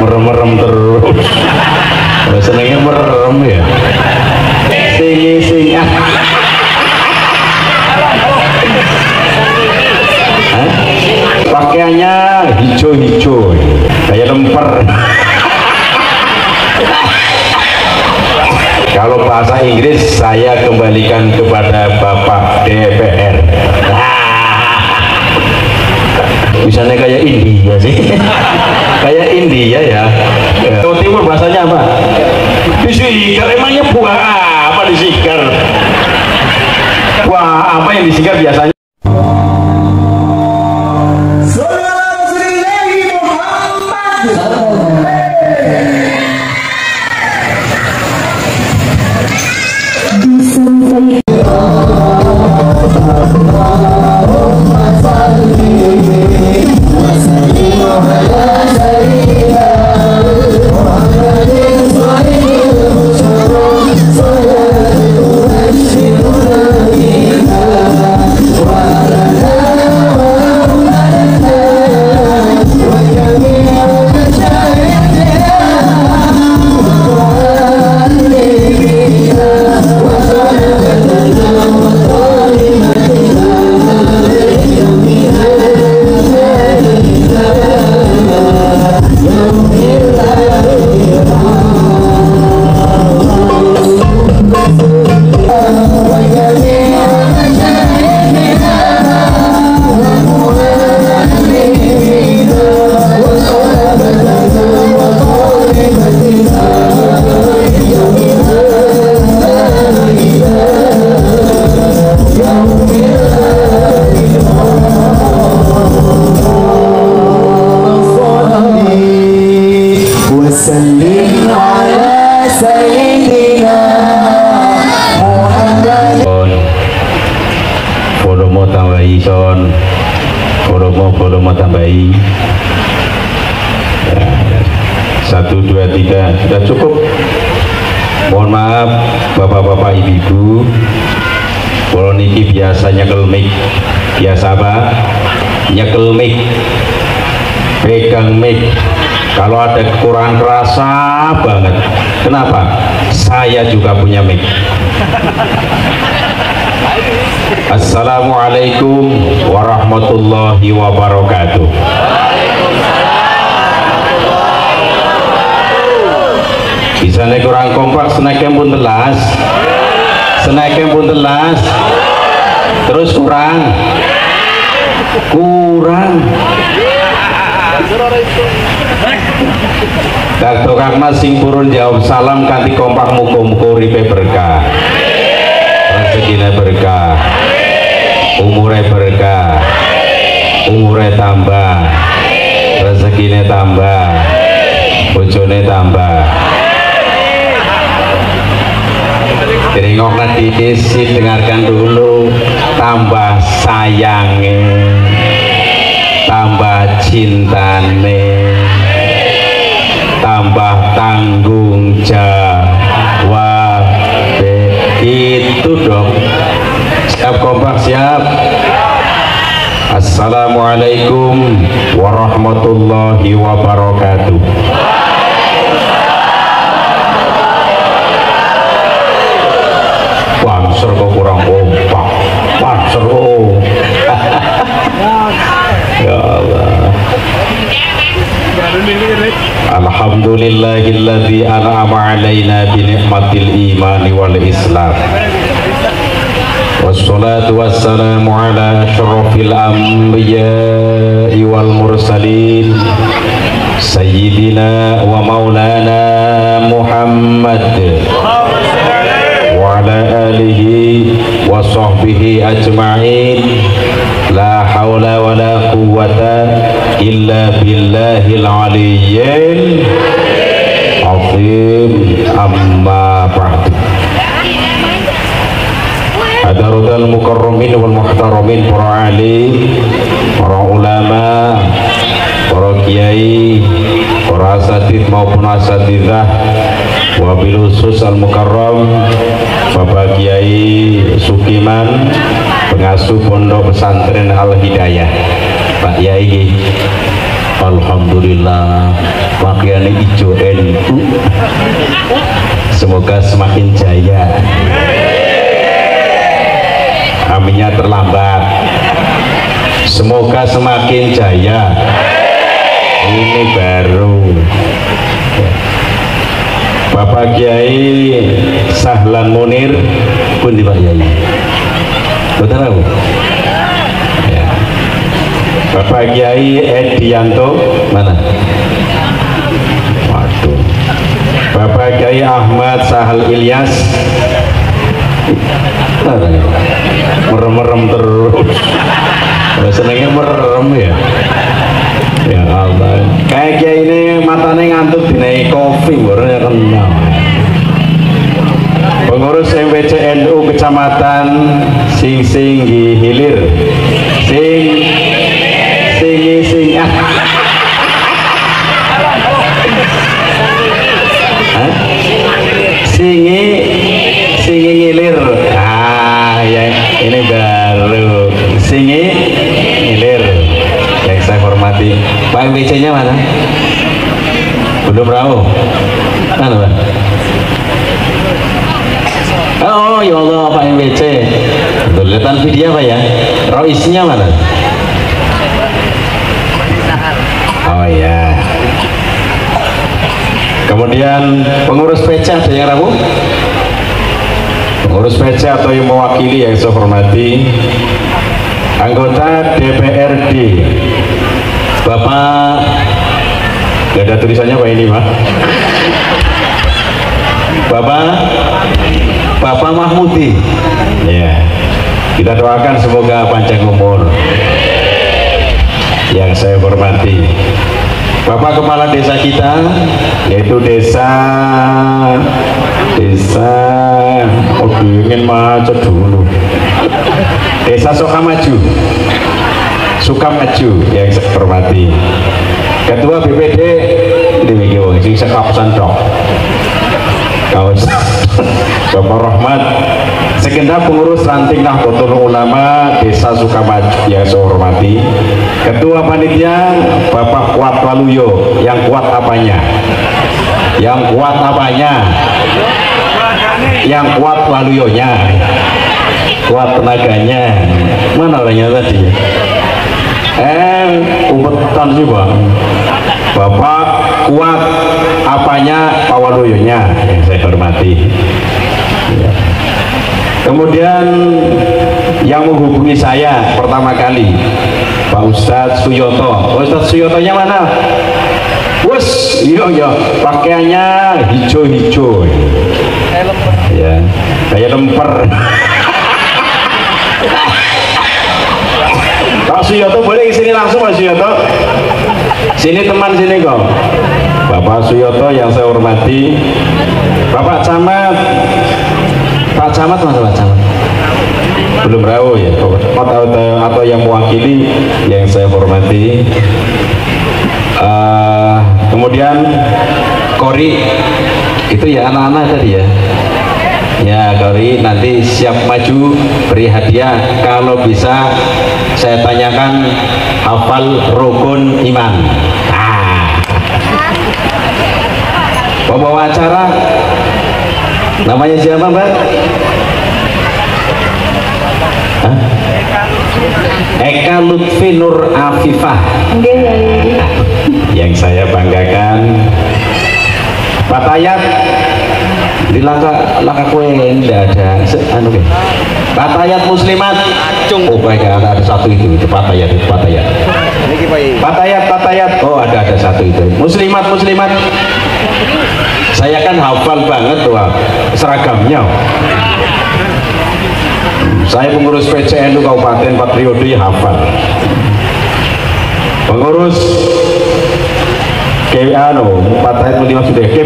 merem-merem terus. Senengnya merem ya. Sing pakaiannya hijau-hijau kayak lemper. Kalau bahasa Inggris saya kembalikan kepada Bapak DPR. Misalnya kayak India sih. Kayak India ya. Jawa Timur bahasanya apa? Disikar. Emangnya buah apa disikar? Buah apa yang disikar biasanya? Volume tambahi 1, 2, 3 sudah cukup. Mohon maaf bapak-bapak ibu-ibu, kalau niki biasa nyekel mic. Biasa apa? Nyekel mic, pegang mic. Kalau ada kekurangan kerasa banget. Kenapa? Saya juga punya mic. Assalamualaikum warahmatullahi wabarakatuh. Bisa nek kurang kompak, seneknya pun telas. Seneknya pun telas. Terus kurang. Tukang mas sing purun jawab salam kanthi kompak muga-muga uripe berkah. Rezekine berkah, umure berkah, umure tambah, rezekine tambah, bojone tambah. Teringok nanti isi, dengarkan dulu. Tambah sayange, tambah cintane, tambah tanggung jawab. Itu dong. Siap kompak, siap. Assalamualaikum warahmatullahi wabarakatuh. Banser kok kurang kompak. Banser oh. Ya Allah. Alhamdulillahilladzi an'ama alaina bi ni'matil imani wal islam. Wassalatu wassalamu ala asyrafil anbiya'i wal mursalin sayyidina wa maulana Muhammad wa ala alihi wa sahbihi ajma'in. La haula wa la quwwata illa billahil aliyyil azim. Amma ba'du. Hadarul mukarramin wal muhtaramin, para alim, para ulama, para kiai, para asatidz maupun asatidzah, wabil khusus al mukarram Bapak Kiai Sukiman, pengasuh Pondok Pesantren Al Hidayah. Pak Yai, alhamdulillah, Pak benderanya hijau NU. Semoga semakin jaya. Aminnya terlambat. Semoga semakin jaya. Ini baru. Bapak Kiai Sahlan Munir pun di Pak Yai. Betul tahu? Ya. Bapak Kiai Edianto mana? Waduh. Bapak Kiai Ahmad Sahal Ilyas. Merem-merem terus. Senengnya merem ya. Ya Allah. Kayak Kiai ini matanya ngantuk dinai kopi barunya kenal. Pengurus MPC NU Kecamatan Singgi Hilir. Singi Ngilir. Ah ya, ini baru Singi Ngilir yang saya hormati. Pak MPC nya mana? Belum tahu. Mana Pak? Oh ya Allah, Pak MPC. Lihat video Pak ya. Roisnya mana? Oh ya. Kemudian pengurus PC ada yang ragu? Pengurus PC atau yang mewakili yang saya hormati, anggota DPRD Bapak, gak ada tulisannya Pak ini Pak. Bapak Mahmudi. Ya, kita doakan semoga panjang umur. Yang saya hormati Bapak Kepala Desa kita, yaitu desa ingin macet dulu, Desa Sukamaju yang saya hormati. Ketua BPD ini wong sing sekapsan dok. Kaos Bapak Rahmat, segenap pengurus ranting Nahdlatul Ulama Desa Sukamaju yang saya hormati. Ketua panitia Bapak Kuat Waluyo, yang kuat apanya? Yang kuat apanya? Yang kuat Waluyonya, kuat tenaganya. Mana orangnya tadi? Ubetan sih Bang. Bapak kuat apanya? Pak Waluyonya yang saya hormati. Ya. Kemudian yang menghubungi saya pertama kali Pak Ustadz Suyoto. Ustadz Suyotonya mana? Wes, iya pakaiannya hijau-hijau. Ya, kayak lemper. Pak Suyoto boleh sini langsung Pak Suyoto. Sini teman sini kok. Bapak Suyoto yang saya hormati. Bapak Camat. Pak Camat mana Pak Camat? Belum tahu ya. Atau yang mewakili yang saya hormati. Kemudian Kori itu ya anak-anak tadi ya. Ya Kori nanti siap maju beri hadiah kalau bisa saya tanyakan hafal rukun iman. Pembawa acara namanya siapa Mbak? Eka Lutfi Nur Afifah. Yang saya banggakan Pak Tayat di langkah kue tidak ada Pak Tayat Muslimat. Oh baik, ada satu itu Pak Tayat, Pak Tayat. Oh ada satu itu Muslimat. Saya kan hafal banget tuh seragamnya. Saya pengurus PCNU Kabupaten 4 periode hafal. Pengurus GP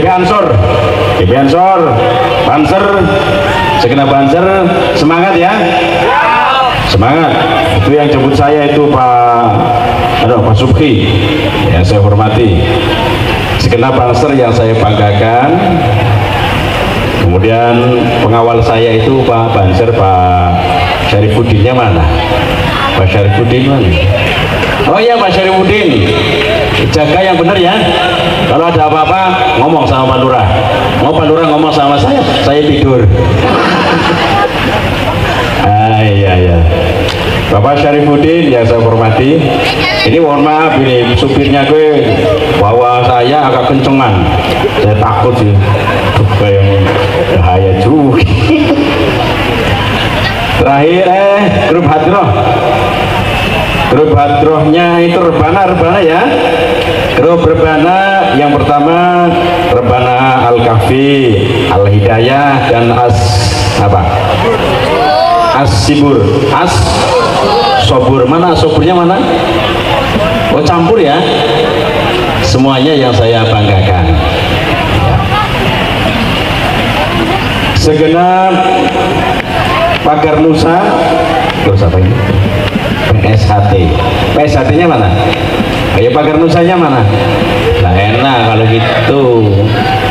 Ansor, Banser, segenap Banser, semangat ya, semangat. Itu yang jemput saya itu Pak Subki, yang saya hormati. Segenap Banser yang saya banggakan. Kemudian pengawal saya itu Pak Banser, Pak Syarifuddinnya mana? Pak Syarifuddin mana? Oh iya Pak Syarifuddin. Jaga yang benar ya. Kalau ada apa-apa ngomong sama Pak Lurah. Mau Pak Lurah ngomong sama saya tidur. Iya. Bapak Syarifuddin yang saya hormati, ini mohon maaf ini supirnya gue bawa saya agak kencengan, saya takut sih, kayak bahaya juga. Terakhir grup hadrohnya itu rebana ya. Grup rebana yang pertama rebana Al-Kahfi, Al-Hidayah dan As-Sibur, Sobur. Mana soburnya mana? Oh campur ya. Semuanya yang saya banggakan. Segenap Pagar Nusa, terus apa ini? PSHT-nya mana? Ayo Pagar Nusanya mana? Nah enak kalau gitu.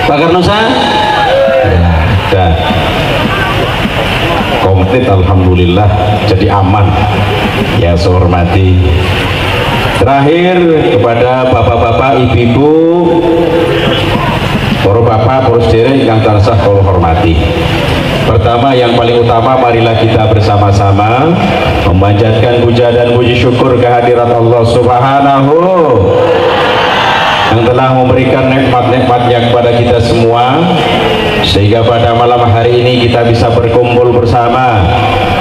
Pagar Nusa? Ya, udah. Komplit alhamdulillah, jadi aman ya saya hormati. Terakhir kepada bapak-bapak, ibu-ibu, para bapak, para sederek yang tansah kula hormati. Pertama yang paling utama, marilah kita bersama-sama memanjatkan puja dan puji syukur kehadirat Allah Subhanahu yang telah memberikan nikmat-nikmatnya kepada kita semua, sehingga pada malam hari ini kita bisa berkumpul bersama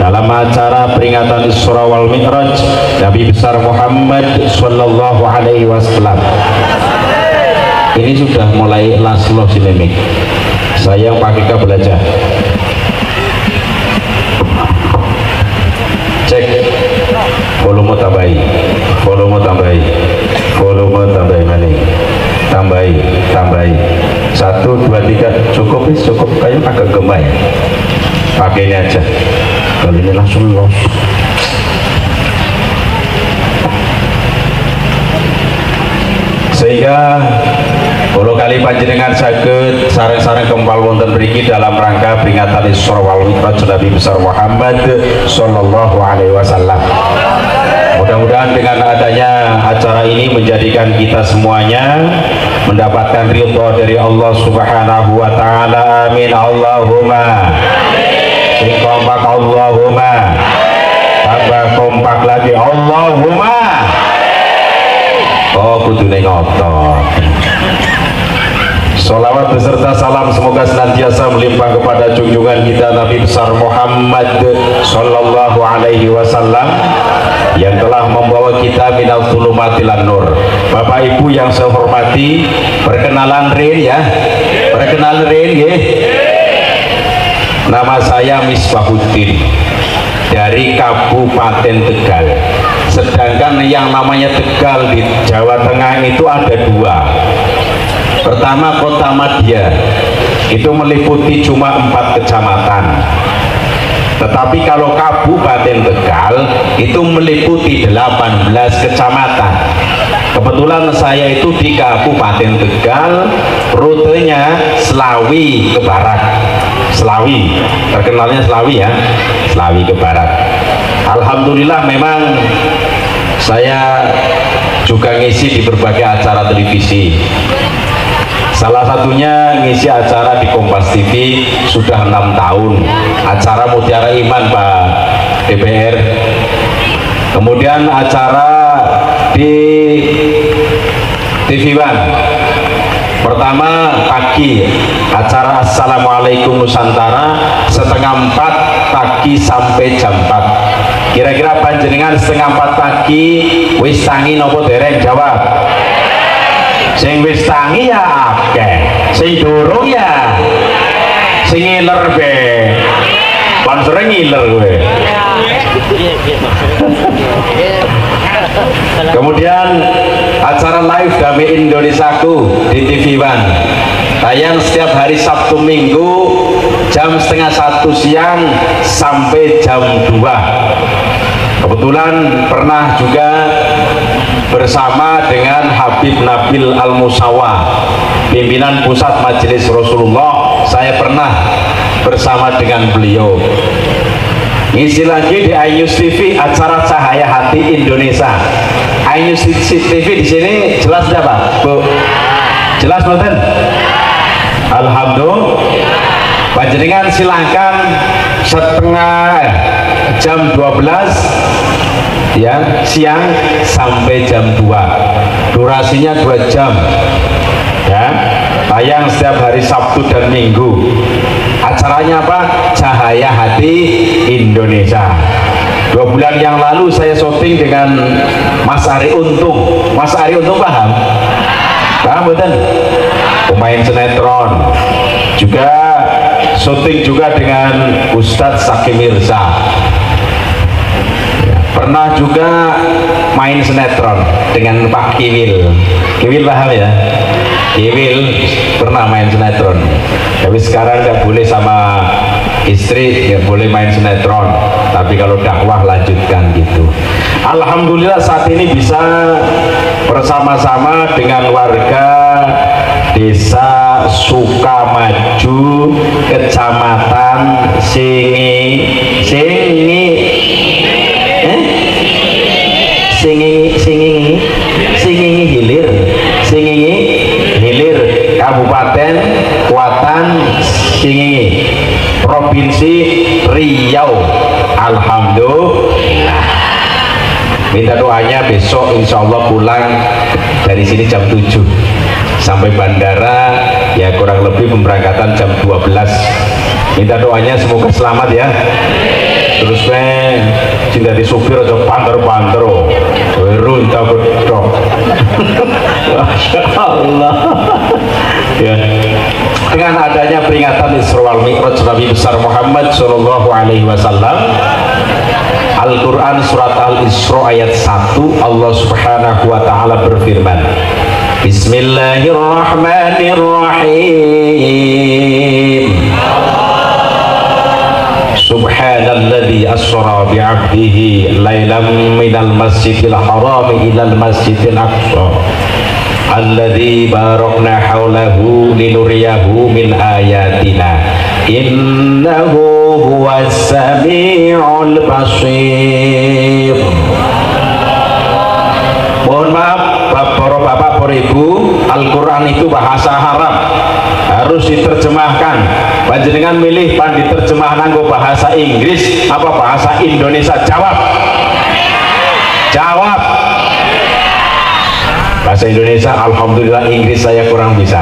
dalam acara peringatan Isra wal Mi'raj Nabi besar Muhammad Sallallahu Alaihi Wasallam. Ini sudah mulai lasloh sinemik. Saya yang pakai kabel aja. Cek volume tambahi, tambahi 1, 2, 3 cukup kayaknya agak gemah ya, pakai ini aja kali ini langsung los. Sehingga kalau kali panjenengan saged sareng-sareng kempal wonten mriki dalam rangka peringatan Isra wal Mi'raj Nabi besar Muhammad Sallallahu Alaihi Wasallam. Mudah-mudahan dengan adanya acara ini menjadikan kita semuanya mendapatkan ridho dari Allah Subhanahu wa taala. Amin Allahumma. Sing kompak Allahumma. Tambah kompak lagi Allahumma. Oh kudune ngotot. Salawat beserta salam semoga senantiasa melimpah kepada junjungan kita Nabi besar Muhammad Sallallahu Alaihi Wasallam yang telah membawa kita minal zulumatil nur. Bapak Ibu yang saya hormati, perkenalan Rin ya. Nama saya Misbahuddin dari Kabupaten Tegal. Sedangkan yang namanya Tegal di Jawa Tengah itu ada 2. Pertama Kota Madya, itu meliputi cuma 4 kecamatan. Tetapi kalau Kabupaten Tegal itu meliputi 18 kecamatan. Kebetulan saya itu di Kabupaten Tegal, rutenya Slawi ke barat. Slawi, terkenalnya Slawi ya, Slawi ke barat. Alhamdulillah memang saya juga ngisi di berbagai acara televisi. Salah satunya ngisi acara di Kompas TV sudah 6 tahun, acara Mutiara Iman Pak DPR. Kemudian acara di TV One, pertama pagi acara Assalamualaikum Nusantara setengah 4 pagi sampai jam 4. Kira-kira panjenengan setengah 4 pagi wis tangi nopo dereng? Jawab. Sing wis tangi ya akeh, sing durung ya sing ngiler be. Pan sering ngiler gue. Kemudian acara live Damai Indonesiaku di TV One tayang setiap hari Sabtu Minggu jam setengah 1 siang sampai jam 2. Kebetulan pernah juga bersama dengan Habib Nabil Al-Musawa, pimpinan pusat Majelis Rasulullah. Saya pernah bersama dengan beliau. Ngisi lagi di iNews TV acara Cahaya Hati Indonesia. iNews TV di sini jelas tidak Pak? Bu? Jelas betul? Alhamdulillah. Panjenengan silahkan setengah jam 12 ya siang sampai jam 2, durasinya 2 jam ya, tayang setiap hari Sabtu dan Minggu. Acaranya apa? Cahaya Hati Indonesia. 2 bulan yang lalu saya syuting dengan Mas Ari Untung. Mas Ari Untung paham? Paham betul? Pemain sinetron. Juga syuting juga dengan Ustadz Saki Mirza. Pernah juga main sinetron dengan Pak Kiwil. Kiwil paham ya? Kiwil pernah main sinetron. Tapi sekarang nggak boleh sama istri, nggak boleh main sinetron. Tapi kalau dakwah lanjutkan gitu. Alhamdulillah saat ini bisa bersama-sama dengan warga Desa Sukamaju, Kecamatan Singingi Hilir, Kabupaten Kuatan Singingi, Provinsi Riau. Alhamdulillah. Minta doanya besok insya Allah pulang dari sini jam 7 sampai bandara ya kurang lebih pemberangkatan jam 12. Minta doanya semoga selamat ya. Terus cinta di supir aja panter-panter runta bedok. Masya Allah ya. Dengan adanya peringatan Isra wal Mi'raj Nabi besar Muhammad Shallallahu Alaihi Wasallam, Al-Quran surat Al-Isra ayat 1 Allah Subhanahu Wa Taala berfirman, Bismillahirrahmanirrahim. Subhanalladzi asra bi'abdihi lailam minal masjidil haram ilal masjidil aqsa alladzi barakna haulahu linuriyahu min ayatina innahu huwas sami'ul basir. Mohon maaf Bapak, para Ibu, Al-Quran itu bahasa Arab, harus diterjemahkan. Panjenengan milih diterjemah nganggo bahasa Inggris apa bahasa Indonesia? Jawab. Jawab. Bahasa Indonesia, alhamdulillah. Inggris saya kurang bisa.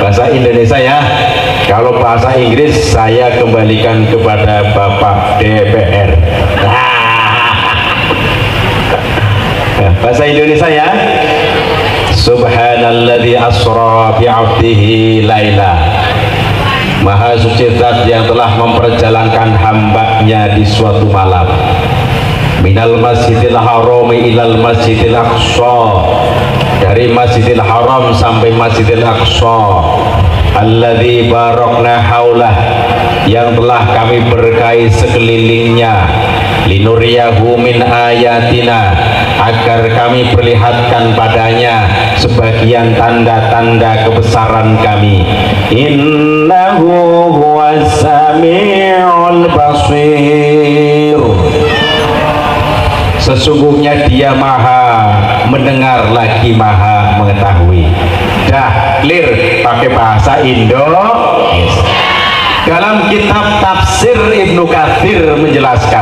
Bahasa Indonesia ya. Kalau bahasa Inggris saya kembalikan kepada Bapak DPR. Bahasa Indonesia ya. Subhanalladzi asra bi'abdihi laila. Maha suci zat yang telah memperjalankan hambanya di suatu malam. Minal masjidil haram ilal masjidil aqsa, dari masjidil haram sampai masjidil aqsa. Alladzi barakna haulah, yang telah kami berkahi sekelilingnya. Linuriyahu min ayatina, agar kami perlihatkan padanya sebagian tanda-tanda kebesaran kami. Innahu huwas sami'ul basir. Sesungguhnya dia maha mendengar lagi maha mengetahui. Dah clear pakai bahasa Indonesia. Dalam kitab tafsir Ibnu Katsir menjelaskan,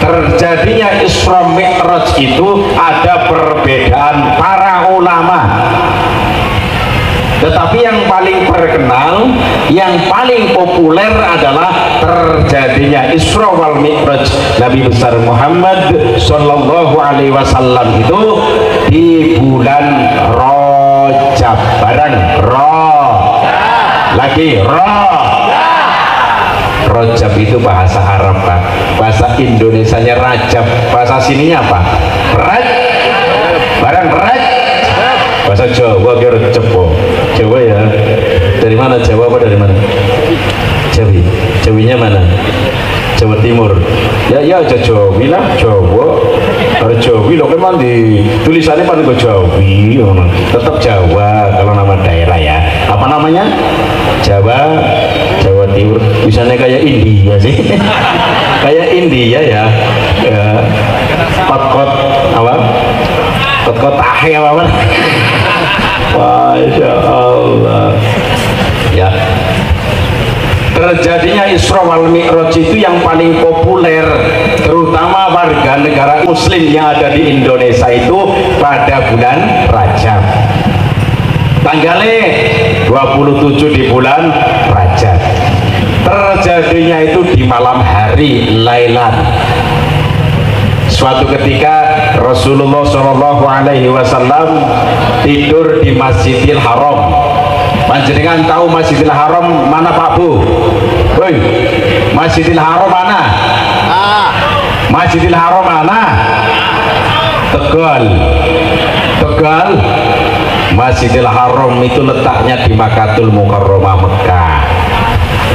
terjadinya Isra Mi'raj itu ada perbedaan para ulama, tetapi yang paling terkenal, yang paling populer adalah terjadinya Isra wal Mi'raj Nabi besar Muhammad Sallallahu Alaihi Wasallam itu di bulan Rajab. Barang lagi Rajab itu bahasa Arab Pak, bahasa Indonesianya Rajab, bahasa sininya apa? Barang bahasa Jawa kira cepo. Jawa ya, dari mana Jawa apa dari mana? Jawinya mana? Jawa Timur ya aja Jawi lah, Jawa ada Jawi loh, kan di tulisannya kan ke Jawi, tetap Jawa kalau nama daerah ya. Apa namanya? Jawa Timur. Misalnya kayak India sih. Kayak India ya. kot-kot apa? Kot-kot tahe apa? Masya Allah. Ya. Terjadinya Isra wal Mi'raj itu yang paling populer, terutama warga negara Muslim yang ada di Indonesia itu pada bulan Rajab. Tanggalnya 27 di bulan Rajab. Terjadinya itu di malam hari Lailan. Suatu ketika Rasulullah SAW tidur di Masjidil Haram. Panjenengan tahu Masjidil Haram mana Pak Bu? Woi, Masjidil Haram mana? Masjidil Haram mana? Tegal. Tegal. Masjidil Haram itu letaknya di Makkatul Mukarramah, Mekah.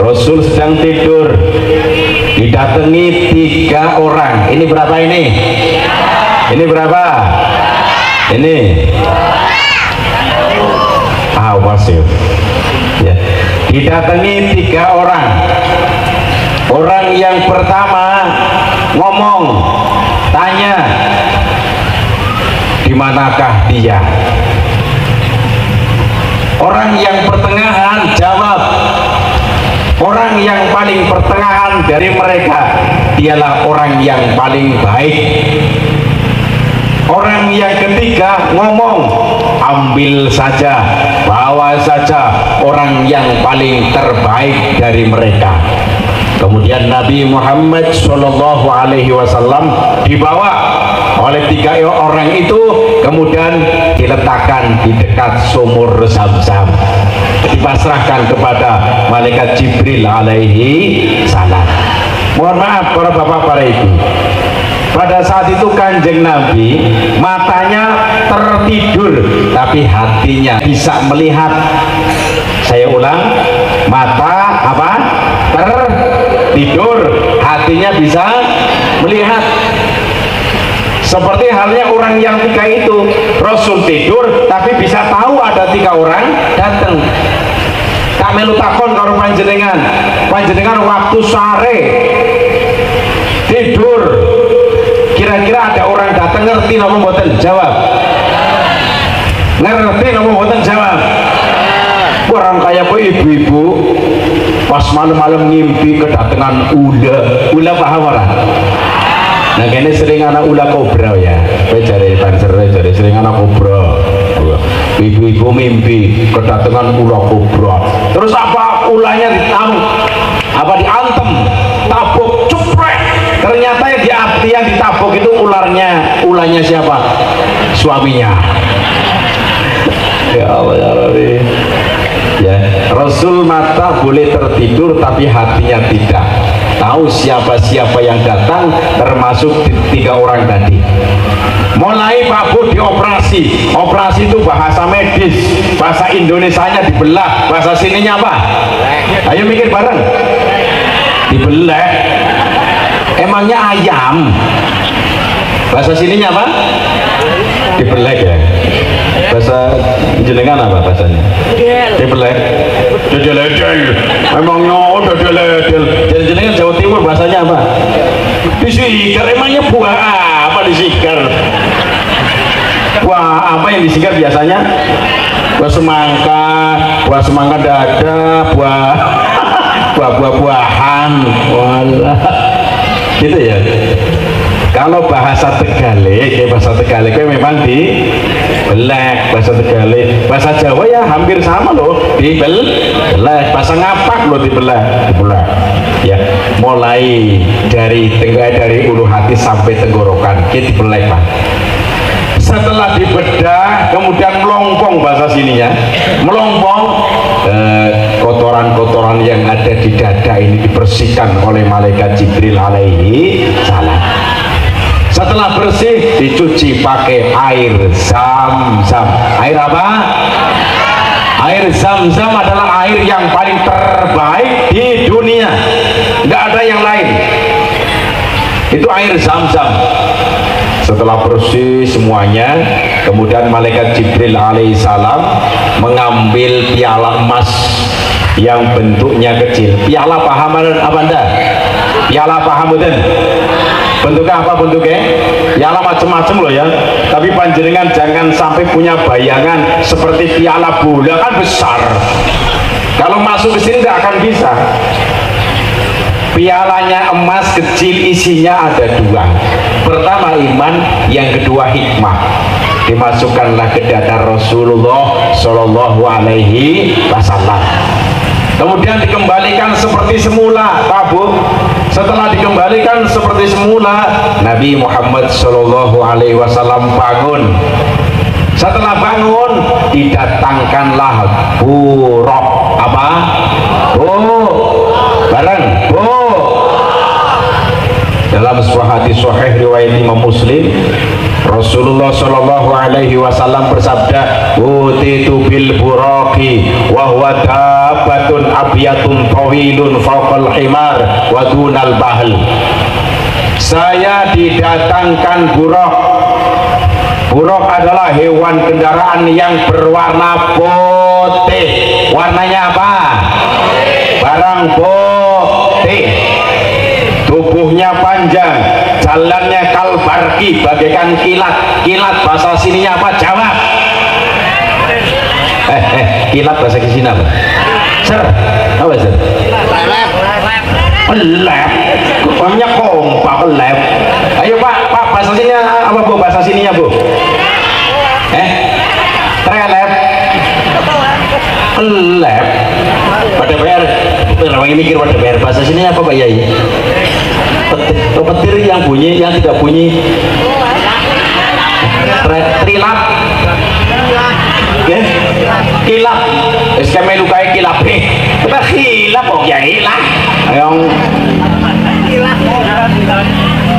Rasul sedang tidur, didatangi 3 orang. Ini berapa ini? Ini berapa? Ini awas ya. Didatangi 3 orang. Orang yang pertama ngomong, tanya, di manakah dia? Orang yang pertengahan jawab. Orang yang paling pertengahan dari mereka dialah orang yang paling baik. Orang yang ketiga ngomong, ambil saja, bawa saja orang yang paling terbaik dari mereka. Kemudian Nabi Muhammad SAW dibawa oleh 3 orang itu, kemudian diletakkan di dekat sumur Zam-Zam, dipasrahkan kepada malaikat Jibril alaihi salam. Mohon maaf para bapak, para ibu, pada saat itu Kanjeng Nabi matanya tertidur tapi hatinya bisa melihat. Saya ulang, mata apa? Tertidur, hatinya bisa melihat. Seperti halnya orang yang 3 itu, Rasul tidur tapi bisa tahu ada 3 orang datang. Tak melu takon karo panjenengan, panjenengan waktu sore tidur, kira-kira ada orang datang, ngerti napa mboten? Jawab. Ngerti napa mboten? Jawab. Orang kayak kok ibu-ibu pas malam-malam ngimpi kedatangan ula paham ora? Nah kene sering anak ula kobra ya, cari banser cari sering anak kobra. Ibu-ibu mimpi kedatangan ula kobra. Terus apa ulanya diantem, tabuk ceprek. Ternyata yang ditabuk itu ulanya siapa? Suaminya. Ya Allah ya Rabbi. Ya, Rasul mata boleh tertidur tapi hatinya tidak. Tahu siapa-siapa yang datang, termasuk 3 orang tadi. Mulai Pak Bu dioperasi. Operasi itu bahasa medis, bahasa Indonesianya dibelah, bahasa sininya apa? Ayo mikir bareng. Dibelah. Emangnya ayam? Bahasa sininya apa? Dibelah ya. Bahasa jenengan apa bahasanya? Dibelek. Dedel-dedel. Emangnya dedel-dedel. Jadi jenengan Jawa Timur bahasanya apa? Disikar. Emangnya buah apa disikar? Buah apa yang disikar biasanya? Buah semangka dada, buah-buahan. Walah. Gitu ya. Kalau bahasa Tegalek, memang dibelek. Bahasa Tegalek, bahasa Jawa ya hampir sama loh, dibelek. Bahasa Ngapak loh dibelek. Ya, mulai dari ulu hati sampai tenggorokan, kita dibelek Pak. Setelah dibedah, kemudian melompong bahasa sininya, melompong. Kotoran-kotoran yang ada di dada ini dibersihkan oleh malaikat Jibril alaihi salam. Setelah bersih dicuci pakai air Zam-Zam. Air apa? Air Zam-Zam adalah air yang paling terbaik di dunia, nggak ada yang lain. Itu air Zam-Zam. Setelah bersih semuanya, kemudian malaikat Jibril alaihissalam mengambil piala emas yang bentuknya kecil. Piala pahaman apa Anda? piala paham mboten? Bentuknya apa bentuknya? Piala macam-macam loh ya. Tapi panjenengan jangan sampai punya bayangan seperti piala bola, kan besar. Kalau masuk ke sini tidak akan bisa. Pialanya emas kecil, isinya ada dua. Pertama iman, yang kedua hikmah. Dimasukkanlah ke dada Rasulullah Shallallahu Alaihi Wasallam. Kemudian dikembalikan seperti semula, Pak Bu. Setelah dikembalikan seperti semula, Nabi Muhammad Shallallahu Alaihi Wasallam bangun. Setelah bangun, didatangkanlah buruk. Apa? Bu, bareng, Bu. Dalam sebuah hadis sahih riwayat Imam Muslim, Rasulullah Shallallahu Alaihi Wasallam bersabda, "Utitu bil buraqi wa huwa dabbatun abyatun tawilun fawqal himar wa dunal bahl." Saya didatangkan buraq. Buraq adalah hewan kendaraan yang berwarna putih. Warnanya apa? Barang putih. Tubuhnya panjang, jalannya kalbarki, bagaikan kilat. Kilat bahasa sininya apa? Jawab. Kilat bahasa sini apa? Ser, apa ser? Lep. Pokoknya kompak lep. Ayo Pak, bahasa sininya apa Bu? Bahasa sininya Bu? Trelep. Lep. Pada bayar. Orang mikir pada bayar bahasa sininya apa Pak Yai? Petir yang bunyi, yang tidak bunyi. Trilap. Kilap. Eskame lukai kilap. Kita hilap kok ya hilang. Yang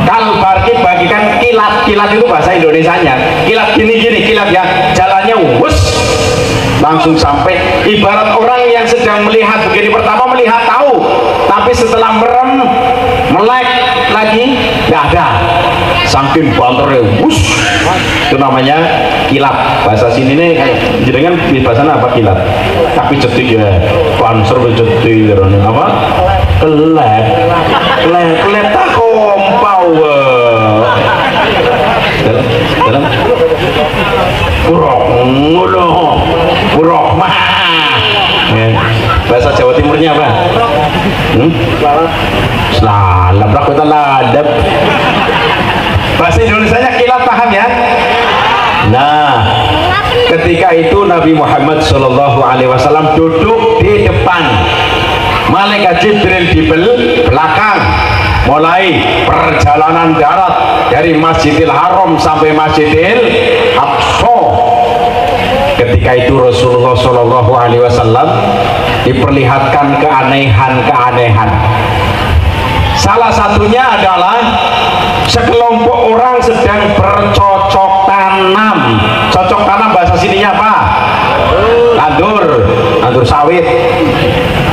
kalbarki bagikan kilat. Kilat itu bahasa Indonesianya. Kilat gini-gini, kilat ya. Jalannya wus. Langsung sampai. Ibarat orang yang sedang melihat begini, pertama melihat tahu, tapi setelah merem, melek lagi nggak ada. Saking banternya, wus. Itu namanya kilat. Bahasa sini nih, jenengan bahasanya apa kilat? Tapi cetik ya, panser cetik apa? Kelep, kelep tak kompau. Dalam buruk mulu, buruk mah. Bahasa Jawa Timurnya apa? Selalam, rakyat ladap. Bahasa Indonesianya kilat, paham ya? Nah, ketika itu Nabi Muhammad Shallallahu Alaihi Wasallam duduk di depan, malaikat Jibril di belakang. Mulai perjalanan darat dari Masjidil Haram sampai Masjidil Aqsa. Ketika itu Rasulullah Shallallahu Alaihi Wasallam diperlihatkan keanehan-keanehan. Salah satunya adalah sekelompok orang sedang bercocok tanam. Cocok tanam bahasa sininya apa? Tandur sawit.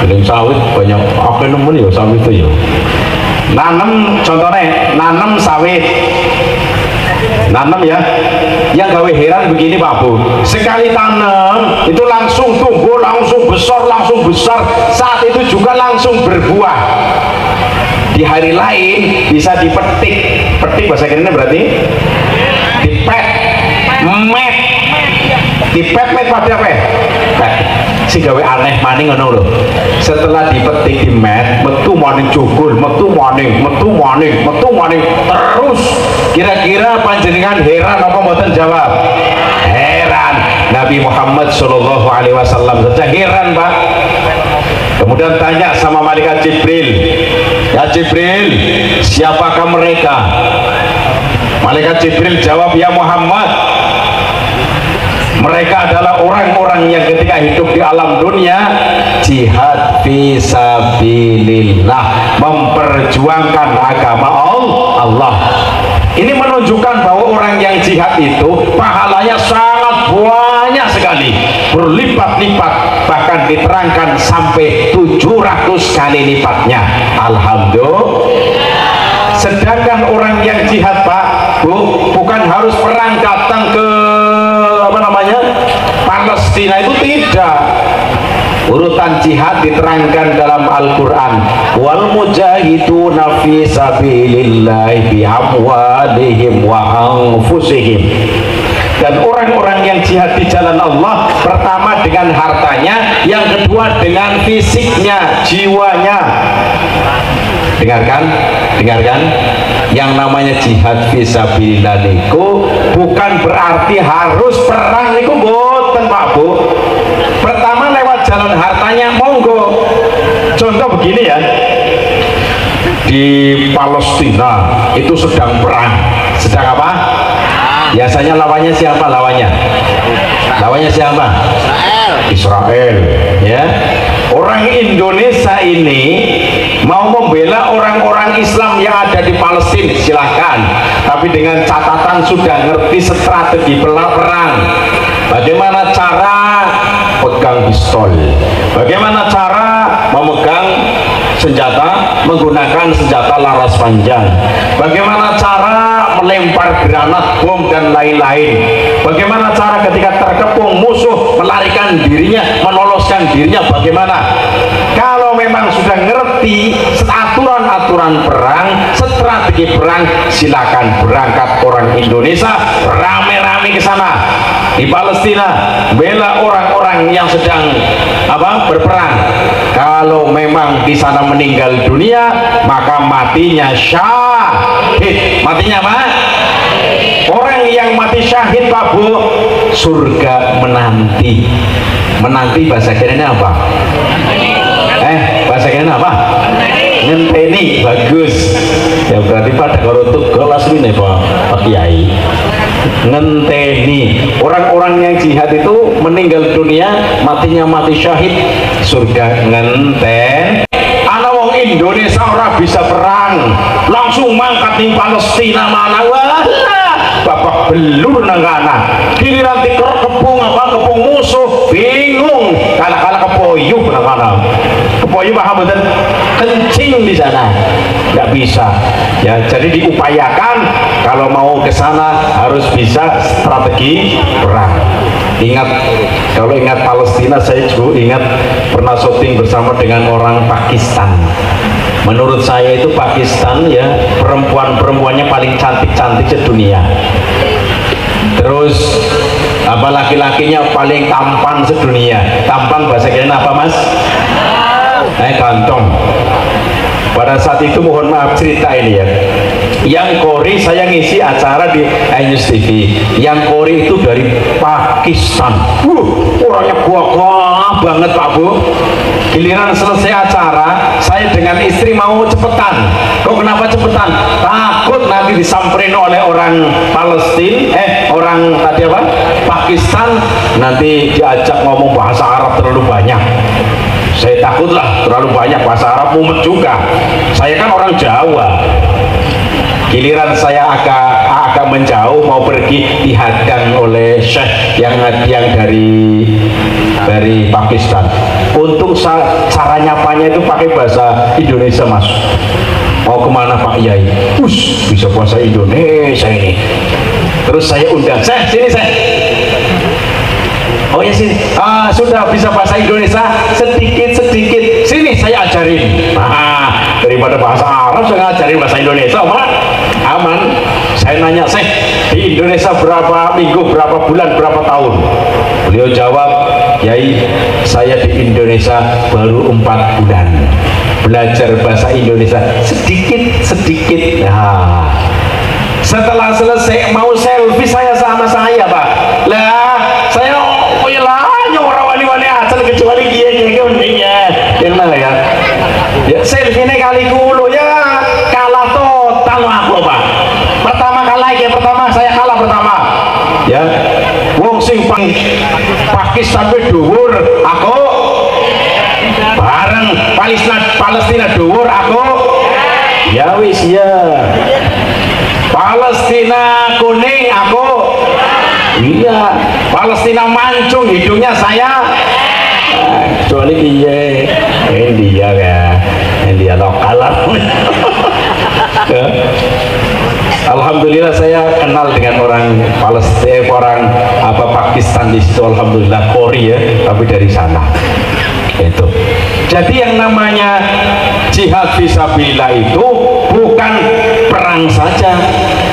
Bilang sawit banyak apa namanya ya sawit itu ya. Nanam, contohnya nanam sawit. Nanam ya. Yang gawe heran begini Pak Bu, sekali tanam itu langsung tumbuh, langsung besar. Saat itu juga langsung berbuah. Di hari lain bisa dipetik. Petik bahasa Indonesia berarti dipet, met. Dipet pada apa? Si gawe aneh maning ngono lho. Setelah dipetik di met, metu maning cukul, metu maning, terus. Kira-kira panjenengan heran apa mboten jawab? Heran. Nabi Muhammad Shallallahu Alaihi Wasallam saja heran Pak. Kemudian tanya sama malaikat Jibril, ya Jibril, siapakah mereka? Malaikat Jibril jawab, ya Muhammad, mereka adalah orang-orang yang ketika hidup di alam dunia jihad fisabilillah, memperjuangkan agama Allah. Ini menunjukkan bahwa orang yang jihad itu pahalanya sangat banyak sekali, berlipat-lipat, bahkan diterangkan sampai 700 kali lipatnya. Alhamdulillah. Sedangkan orang yang jihad Pak Bu, bukan harus perang datang ke Palestina, itu tidak. Urutan jihad diterangkan dalam Al-Quran, wal mujahiduna fi sabilillahi bi amwalihim wa anfusihim. Dan orang-orang yang jihad di jalan Allah, pertama dengan hartanya, yang kedua dengan fisiknya, jiwanya. Dengarkan, dengarkan. Yang namanya jihad fisabilillah niku bukan berarti harus perang niku, mboten Pak Bu. Pertama lewat jalan hartanya, monggo. Contoh begini ya, di Palestina itu sedang perang. Sedang apa? Biasanya lawannya siapa? Lawannya siapa? Israel. Ya. Orang Indonesia ini mau membela orang-orang Islam yang ada di Palestina, silahkan, tapi dengan catatan sudah ngerti strategi perang, bagaimana cara pegang pistol, bagaimana cara memegang senjata, menggunakan senjata laras panjang, bagaimana cara melempar granat, bom dan lain-lain, bagaimana cara ketika terkepung musuh melarikan dirinya, meloloskan dirinya, bagaimana. Kalau memang sudah ngerti aturan-aturan perang, strategi perang, silakan berangkat orang Indonesia rame-rame ke sana di Palestina, bela orang-orang yang sedang berperang. Kalau memang di sana meninggal dunia, maka matinya syahid. Matinya apa? Orang yang mati syahid Pak Bu, surga menanti. Menanti bahasa kirinya apa? Bahasa kirinya apa? Ngenteni. Bagus ya, berarti pada karotuk kelas ini Pak Kiai. Ngenteni. Orang-orang yang jihad itu meninggal dunia, matinya mati syahid, surga ngenten. Ana wong Indonesia orang bisa perang, langsung mangkat di Palestina mana, wah bapak belur nangana, giliran kepung kepung musuh, bingung, kalah kepoyuh nangana, kepoyuh paham betul, kencing di sana, nggak bisa. Ya, jadi diupayakan kalau mau ke sana harus bisa strategi perang. Ingat, kalau ingat Palestina, saya juga ingat pernah syuting bersama dengan orang Pakistan. Menurut saya itu Pakistan ya, perempuan-perempuannya paling cantik-cantik sedunia. Terus laki-lakinya paling tampan sedunia. Tampan bahasa kira apa Mas? Gantong. Pada saat itu mohon maaf cerita ini ya, yang Kori saya ngisi acara di iNews TV, yang Kori itu dari Pakistan. Orangnya kuat banget Pak Bu. Giliran selesai acara, saya dengan istri mau cepetan. Kok kenapa cepetan? Takut nanti disamperin oleh orang Palestina, orang tadi apa? Pakistan, nanti diajak ngomong bahasa Arab terlalu banyak. Saya takutlah terlalu banyak bahasa Arab, mumet juga. Saya kan orang Jawa. Giliran saya agak menjauh mau pergi, dihadang oleh Syekh yang dari Pakistan. Untung cara nyapanya itu pakai bahasa Indonesia Mas. Mau kemana Pak Yai? Bisa bahasa Indonesia ini. Terus saya undang, sini Syekh. Oh ya sini, sudah bisa bahasa Indonesia sedikit. Sini saya ajarin. Daripada bahasa Arab saya ngajarin bahasa Indonesia, aman. Saya nanya, di Indonesia berapa minggu, berapa bulan, berapa tahun? Beliau jawab, Yai, saya di Indonesia baru 4 bulan. Belajar bahasa Indonesia sedikit. Nah, setelah selesai mau selfie saya sama saya Pak. Lah, saya kecuali dia mendingnya yang mana ya selfie ini kali dulu ya kalah total aku Pak. Saya kalah pertama ya, wong sing Pakistan dhuwur aku bareng, Palestina dhuwur aku ya wis ya, Palestina kuning aku iya, Palestina mancung hidungnya saya. Kecuali India lokal. Alhamdulillah saya kenal dengan orang Palestina, orang Pakistan di situ. Alhamdulillah Korea, tapi dari sana. Itu. Jadi yang namanya jihad fisabilillah itu bukan perang saja,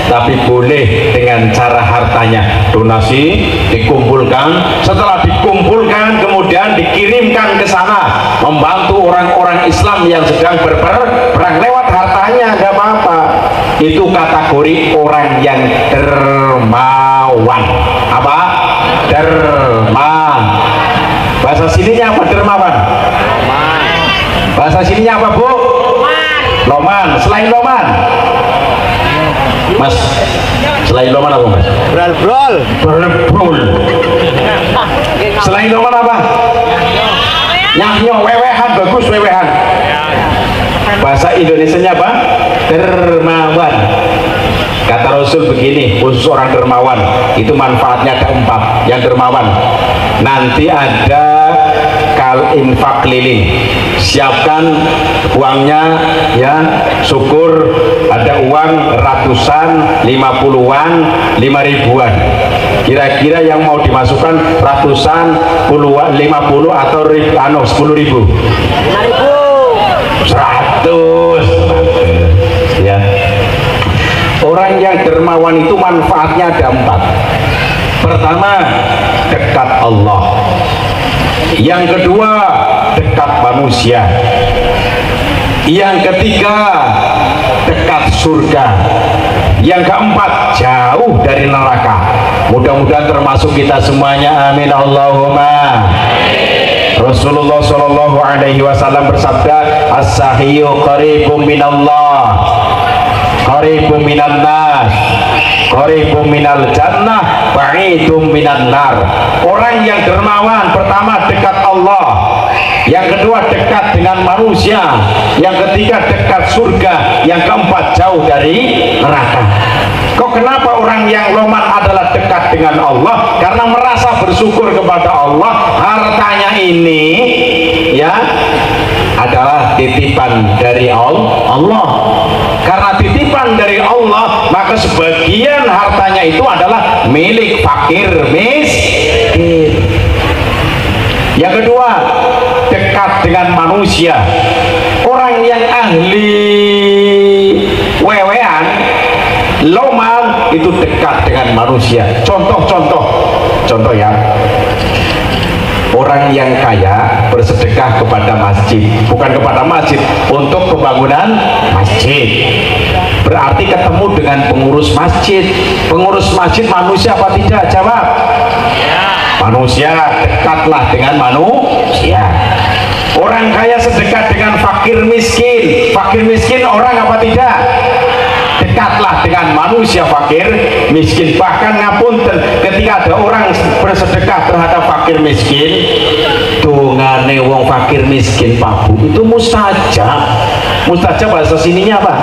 tapi boleh dengan cara hartanya donasi dikumpulkan, setelah dikumpulkan kemudian dikirimkan ke sana membantu orang-orang Islam yang sedang berperang lewat hartanya, nggak apa-apa. Itu kategori orang yang dermawan. Apa? Dermawan. Bahasa sininya apa dermawan? Bahasa sininya apa, Bu? Loman. Selain loman, Mas, selain loman apa, Mas? Brol. Selain loman apa? Nyanyo, wewehan, bagus wewehan. Bahasa Indonesianya apa? Dermawan. Kata Rasul begini, khusus orang dermawan itu manfaatnya ada 4. Yang dermawan nanti ada kal infak lilin, siapkan uangnya ya, syukur ada uang ratusan, 50-an, 5.000-an. Kira-kira yang mau dimasukkan ratusan, puluhan, 50 atau 10.000? 100 ya. Orang yang dermawan itu manfaatnya ada 4. Pertama, dekat Allah. Yang kedua, dekat manusia. Yang ketiga, dekat surga. Yang keempat, jauh dari neraka. Mudah-mudahan termasuk kita semuanya, amin Allahumma. Rasulullah Shallallahu Alaihi Wasallam bersabda, as-sahiyyu qaribun minallah, qaribun minan nas, qaribun minal jannah, ba'idum minan nar. Orang yang dermawan pertama dekat Allah, yang kedua dekat dengan manusia, yang ketiga dekat surga, yang keempat jauh dari neraka. Kok kenapa orang yang loman adalah dekat dengan Allah? Karena merasa bersyukur kepada Allah, hartanya ini ya adalah titipan dari Allah. Karena titipan dari Allah, maka sebagian hartanya itu adalah milik fakir miskin. Yang kedua, dekat dengan manusia. Orang yang ahli wewean, loman itu dekat dengan manusia. Contoh ya, orang yang kaya bersedekah kepada masjid, bukan kepada masjid, untuk pembangunan masjid. Berarti ketemu dengan pengurus masjid. Pengurus masjid manusia apa tidak? Jawab. Manusia, dekatlah dengan manusia. Orang kaya sedekah dengan fakir miskin. Fakir miskin orang apa tidak? Dekatlah dengan manusia fakir miskin. Bahkan ngapunten, ketika ada orang bersedekah terhadap fakir miskin, dongane wong fakir miskin Pak Bu itu mustajab. Mustajab bahasa sininya apa?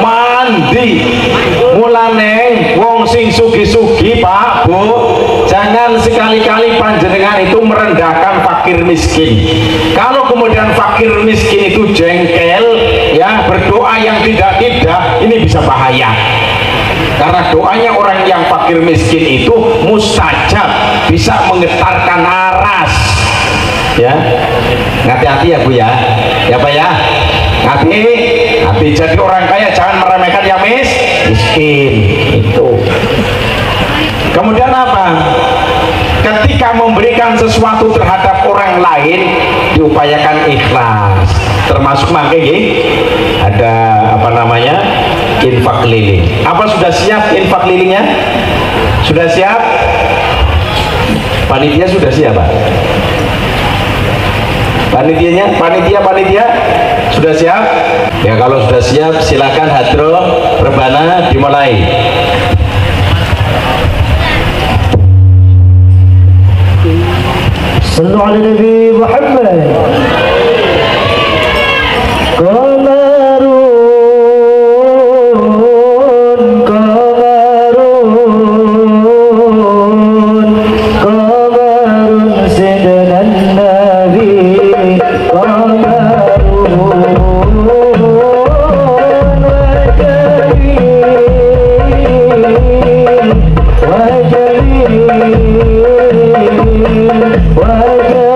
Mandi. Mulane wong sing sugi-sugi Pak Bu, jangan sekali-kali panjenengan itu merendahkan fakir miskin. Kalau kemudian fakir miskin itu jengkel ya, berdoa yang tidak-tidak, ini bisa bahaya. Karena doanya orang yang fakir miskin itu mustajab, bisa menggetarkan aras ya. Hati-hati ya Bu ya, ya Pak ya, hati. Jadi orang kaya jangan meremehkan yang miskin itu. Kemudian apa? Ketika memberikan sesuatu terhadap orang lain, diupayakan ikhlas. Termasuk makanya ada apa namanya, infak keliling. Apa sudah siap infak kelilingnya? Sudah siap? Panitia sudah siap Pak? Panitianya, panitia sudah siap? Ya kalau sudah siap silakan hadro rebana dimulai. Sallu ala Nabi Muhammad.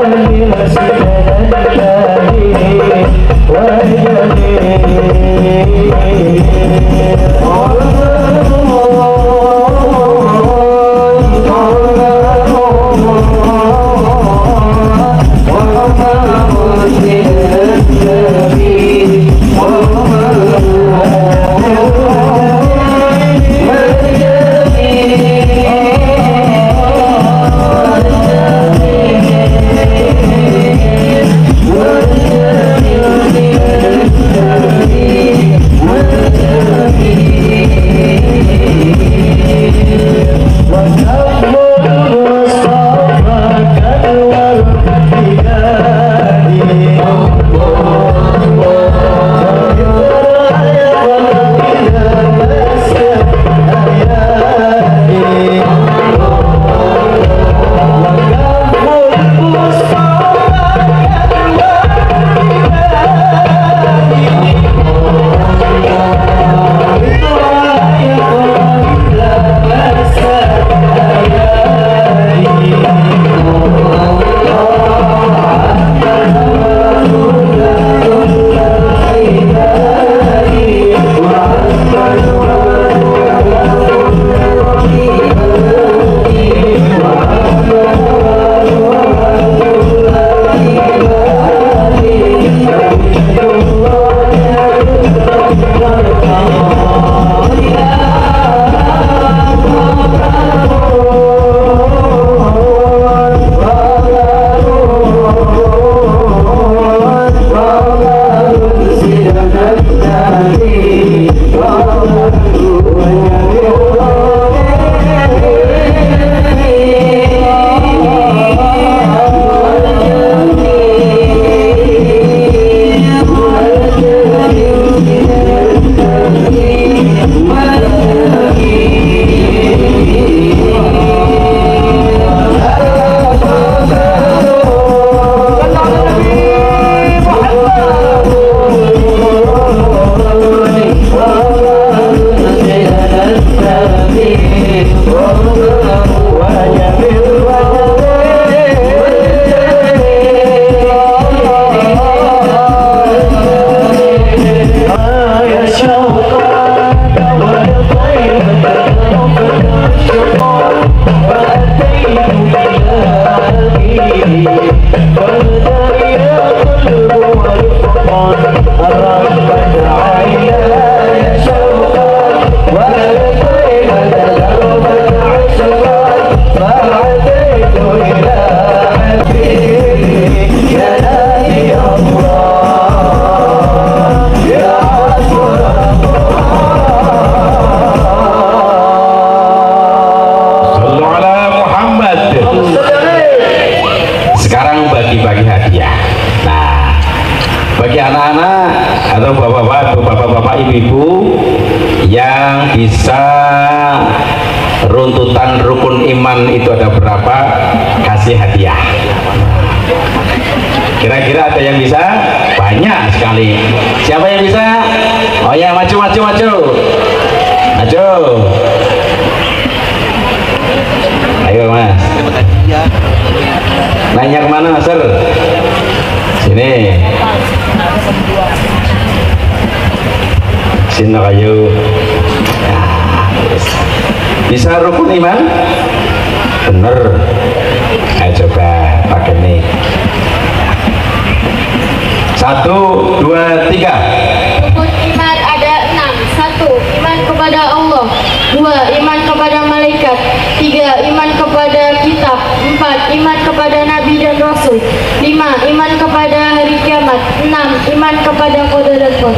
وجميل ibu-ibu yang bisa runtutan rukun iman itu ada berapa, kasih hadiah. Kira-kira ada yang bisa? Banyak sekali. Siapa yang bisa? Oh ya, maju maju maju maju. Ayo mas, nanya kemana mas? Sini, sini ayo. Nah, bisa rukun iman? Bener. Ayo coba pakai nih. 1, 2, 3. Rukun iman ada 6. 1. Iman kepada Allah. 2. Iman kepada malaikat. 3. Iman kepada kitab. 4. Iman kepada nabi dan rasul. 5. Iman kepada hari kiamat. 6. Iman kepada qada dan qadar.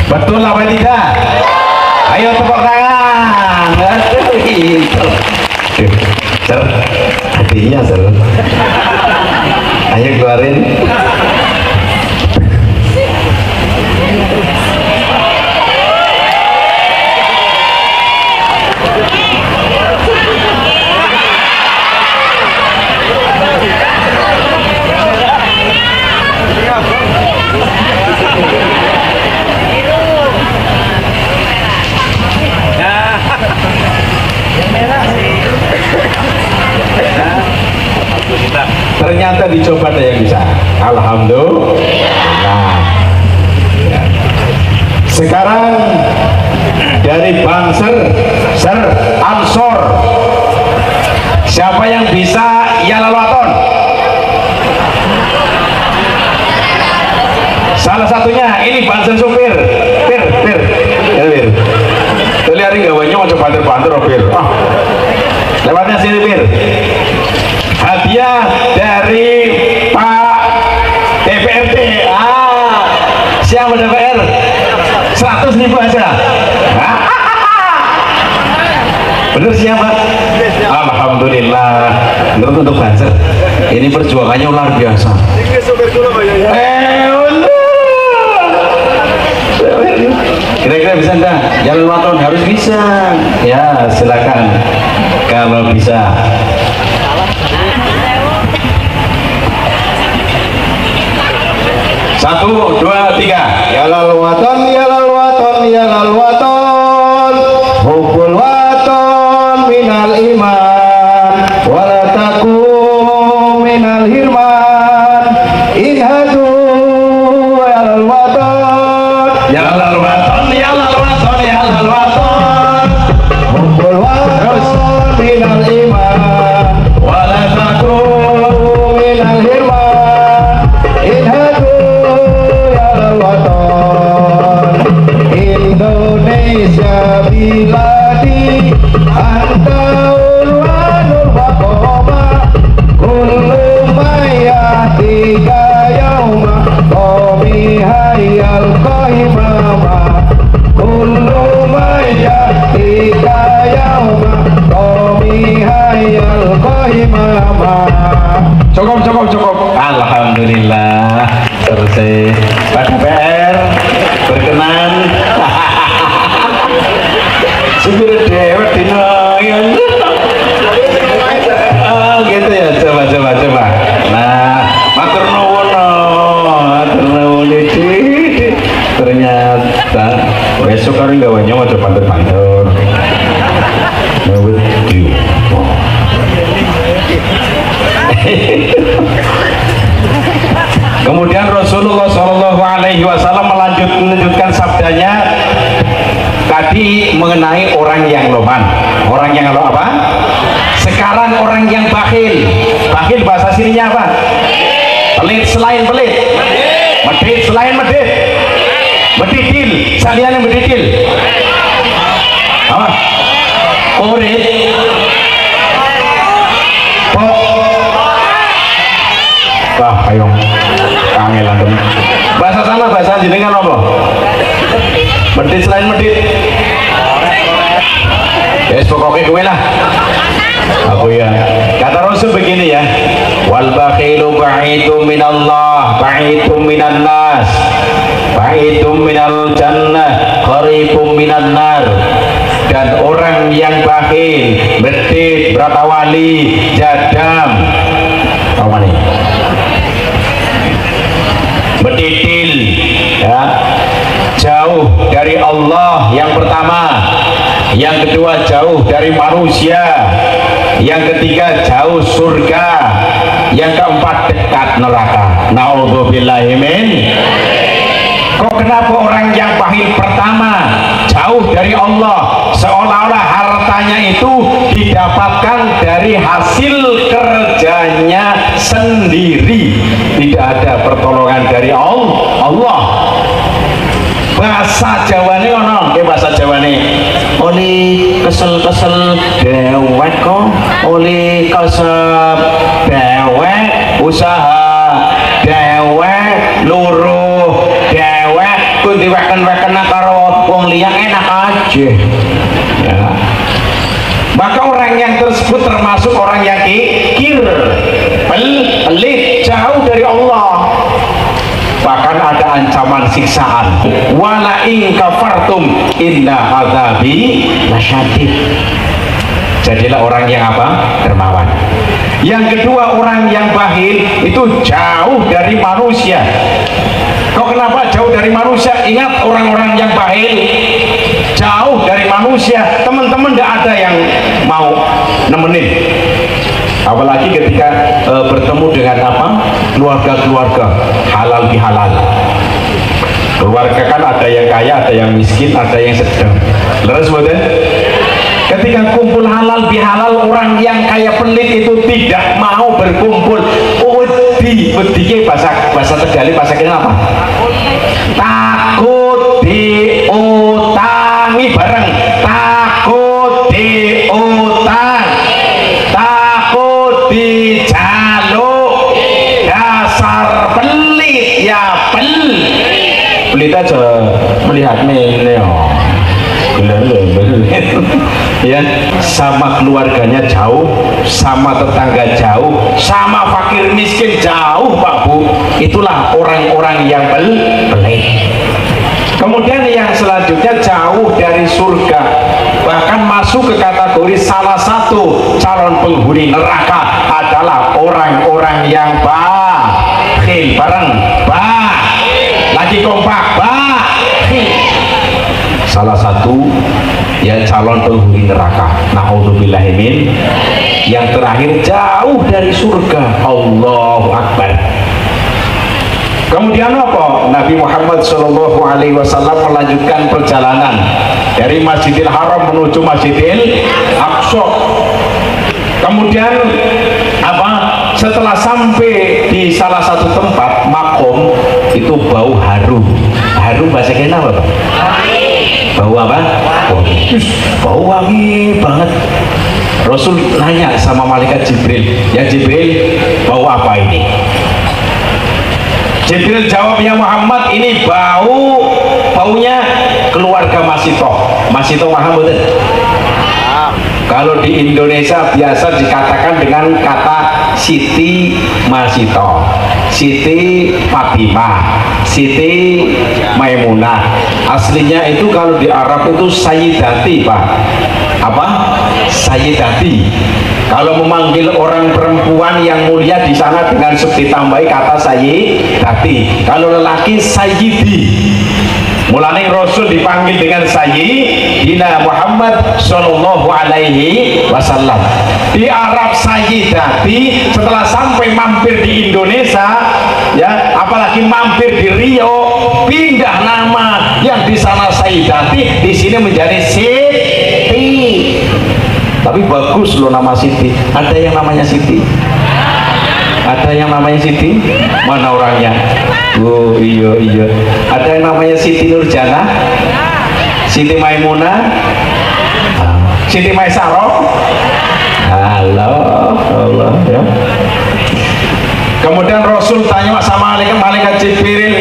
Betul apa tidak? Ayo tepuk tangan. Aduh, gitu. Ser, hatinya ser. Ayo keluarin. Ternyata dicoba ada yang bisa. Alhamdulillah. Nah, sekarang dari Banser Ansor. Siapa yang bisa ya lalwaton? Salah satunya ini Banser supir. Pir. Lihat gawanya mau coba banter Pir. Lewatnya sini Pir. Hadiah dari Pak DPRD. Siapa DPR? 100.000 aja. Bener siapa? Alhamdulillah. Untuk Banser. Ini perjuangannya luar biasa. Kira-kira bisa enggak? Jalan waton harus bisa. Ya silakan kalau bisa. Satu, dua, tiga. Ya lal waton, ya lal waton, ya lal waton. Hubul waton minal iman, wala takum minal hirman. Inhadu ya lal waton, Ya lal waton, ya lal waton, ya lal waton. hubul waton minal iman, Wala takum minal hirman. Inhadu ya lal waton. Indonesia biladi anta ulwanul maqama kullu mayyatika yauma qawmi hayyal qaimama kullu mayyatika yauma qawmi hayyal qaimama. Cukup. Alhamdulillah selesai. Pak DPR berkenan. Supir dewek dino gitu ya, coba. Nah, matur nuwun iki. Ternyata besok kali gawanya mau coba banter. Kemudian Rasulullah Shallallahu Alaihi Wasallam melanjutkan sabdanya tadi mengenai orang yang loman, orang yang apa? Sekarang orang yang bakhil. Bakhil bahasa sininya apa? Pelit selain pelit, medit selain medit, medidil salian yang medidil. Apa? Urit. Wah, ayo kangelan temen. Bahasa sana, bahasa jenengan apa? Medit selain medit. Ya, pokoknya gue lah. Aku ya. Kata Rasul begini ya. Wal bakhilu ba'idum minallah, ba'idum minan nas, ba'idum minal jannah, qaribum minan nar. Dan orang yang bakhil, medit, beratawali, jadam. Apa nih? Bedidil ya, jauh dari Allah yang pertama, yang kedua jauh dari manusia, yang ketiga jauh surga, yang keempat dekat neraka. Naudzubillahi min. Kok kenapa orang yang bakhil pertama jauh dari Allah, seolah-olah hartanya itu didapatkan dari hasil kerjanya sendiri, tidak ada pertolongan dari Allah. Bahasa Jawa ini ono, bahasa Jawa ini oli kesel dewek kok, oli kesep dewek, usaha dewek, luruh dewek, kudu diweken-weken karo wong liya enak aja ya. Maka orang yang tersebut termasuk orang yang kikir, pelit, jauh dari Allah. Bahkan ada ancaman siksaan. Wala in kafartum inna adzabi lasyadid. Jadilah orang yang apa? Dermawan. Yang kedua, orang yang bakhil itu jauh dari manusia. Kok kenapa jauh dari manusia? Ingat, orang-orang yang bakhil jauh dari manusia. Teman-teman tidak ada yang mau nemenin. Apalagi ketika bertemu dengan apa? Keluarga-keluarga halal bihalal. Keluarga kan ada yang kaya, ada yang miskin, ada yang sedang. Leres boten? Ketika kumpul halal bihalal, orang yang kaya pelit itu tidak mau berkumpul. Wedi bahasa Tegali, bahasa kena apa? Takut diutangi bareng, takut diutang, takut dijaluk, dasar pelit ya pelit aja melihat ini ya, sama keluarganya jauh, sama tetangga jauh, sama fakir miskin jauh Pak Bu. Itulah orang-orang yang pelit. Kemudian yang selanjutnya jauh dari surga, bahkan masuk ke kategori salah satu calon penghuni neraka adalah orang-orang yang bakhil. Bareng lagi kompak bakhil. Salah satu ya calon penghuni neraka, naudzubillahimin. Yang terakhir jauh dari surga. Allahu Akbar. Kemudian apa? Nabi Muhammad SAW melanjutkan perjalanan dari Masjidil Haram menuju Masjidil Aqsa. Kemudian apa? Setelah sampai di salah satu tempat makom, itu bau harum. Harum bahasa kena apa? Bau apa? Bau wangi banget. Rasul nanya sama malaikat Jibril, ya Jibril, bau apa ini? Jibril jawab, ya Muhammad, ini baunya keluarga Masito. Masito paham betul? Kalau di Indonesia biasa dikatakan dengan kata Siti Masito, Siti Fatimah, Siti Maimunah. Aslinya itu kalau di Arab itu Sayyidati Pak. Apa? Sayyidati. Kalau memanggil orang perempuan yang mulia di sana dengan ditambahi kata Sayyidati. Kalau lelaki Sayyidi. Mulane Rasul dipanggil dengan Sayyidina Muhammad Sallallahu Alaihi Wasallam. Di Arab Sayyidati, setelah sampai mampir di Indonesia, ya, apalagi mampir di Rio, pindah nama yang di sana Sayyidati, di sini menjadi Siti. Tapi bagus loh nama Siti. Ada yang namanya Siti? Ada yang namanya Siti? Mana orangnya? Oh iya. Ada yang namanya Siti Nurjana? Siti Maimunah? Siti Maisaro? Halo Allah ya. Kemudian Rasul tanya sama malaikat Jibril,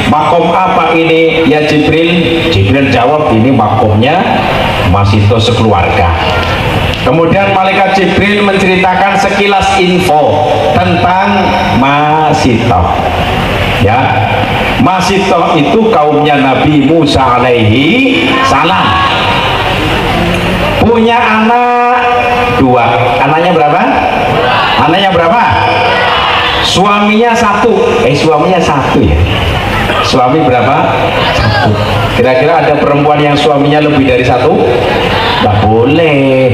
makom apa ini ya Jibril? Jibril jawab, ini makomnya Masito sekeluarga. Kemudian malaikat Jibril menceritakan sekilas info tentang Masito. Ya, Masito itu kaumnya Nabi Musa alaihi salam. Punya anak 2. Anaknya berapa? Anaknya berapa? Suaminya 1. Suaminya 1 ya. Suami berapa? 1. Kira-kira ada perempuan yang suaminya lebih dari 1? Nggak boleh.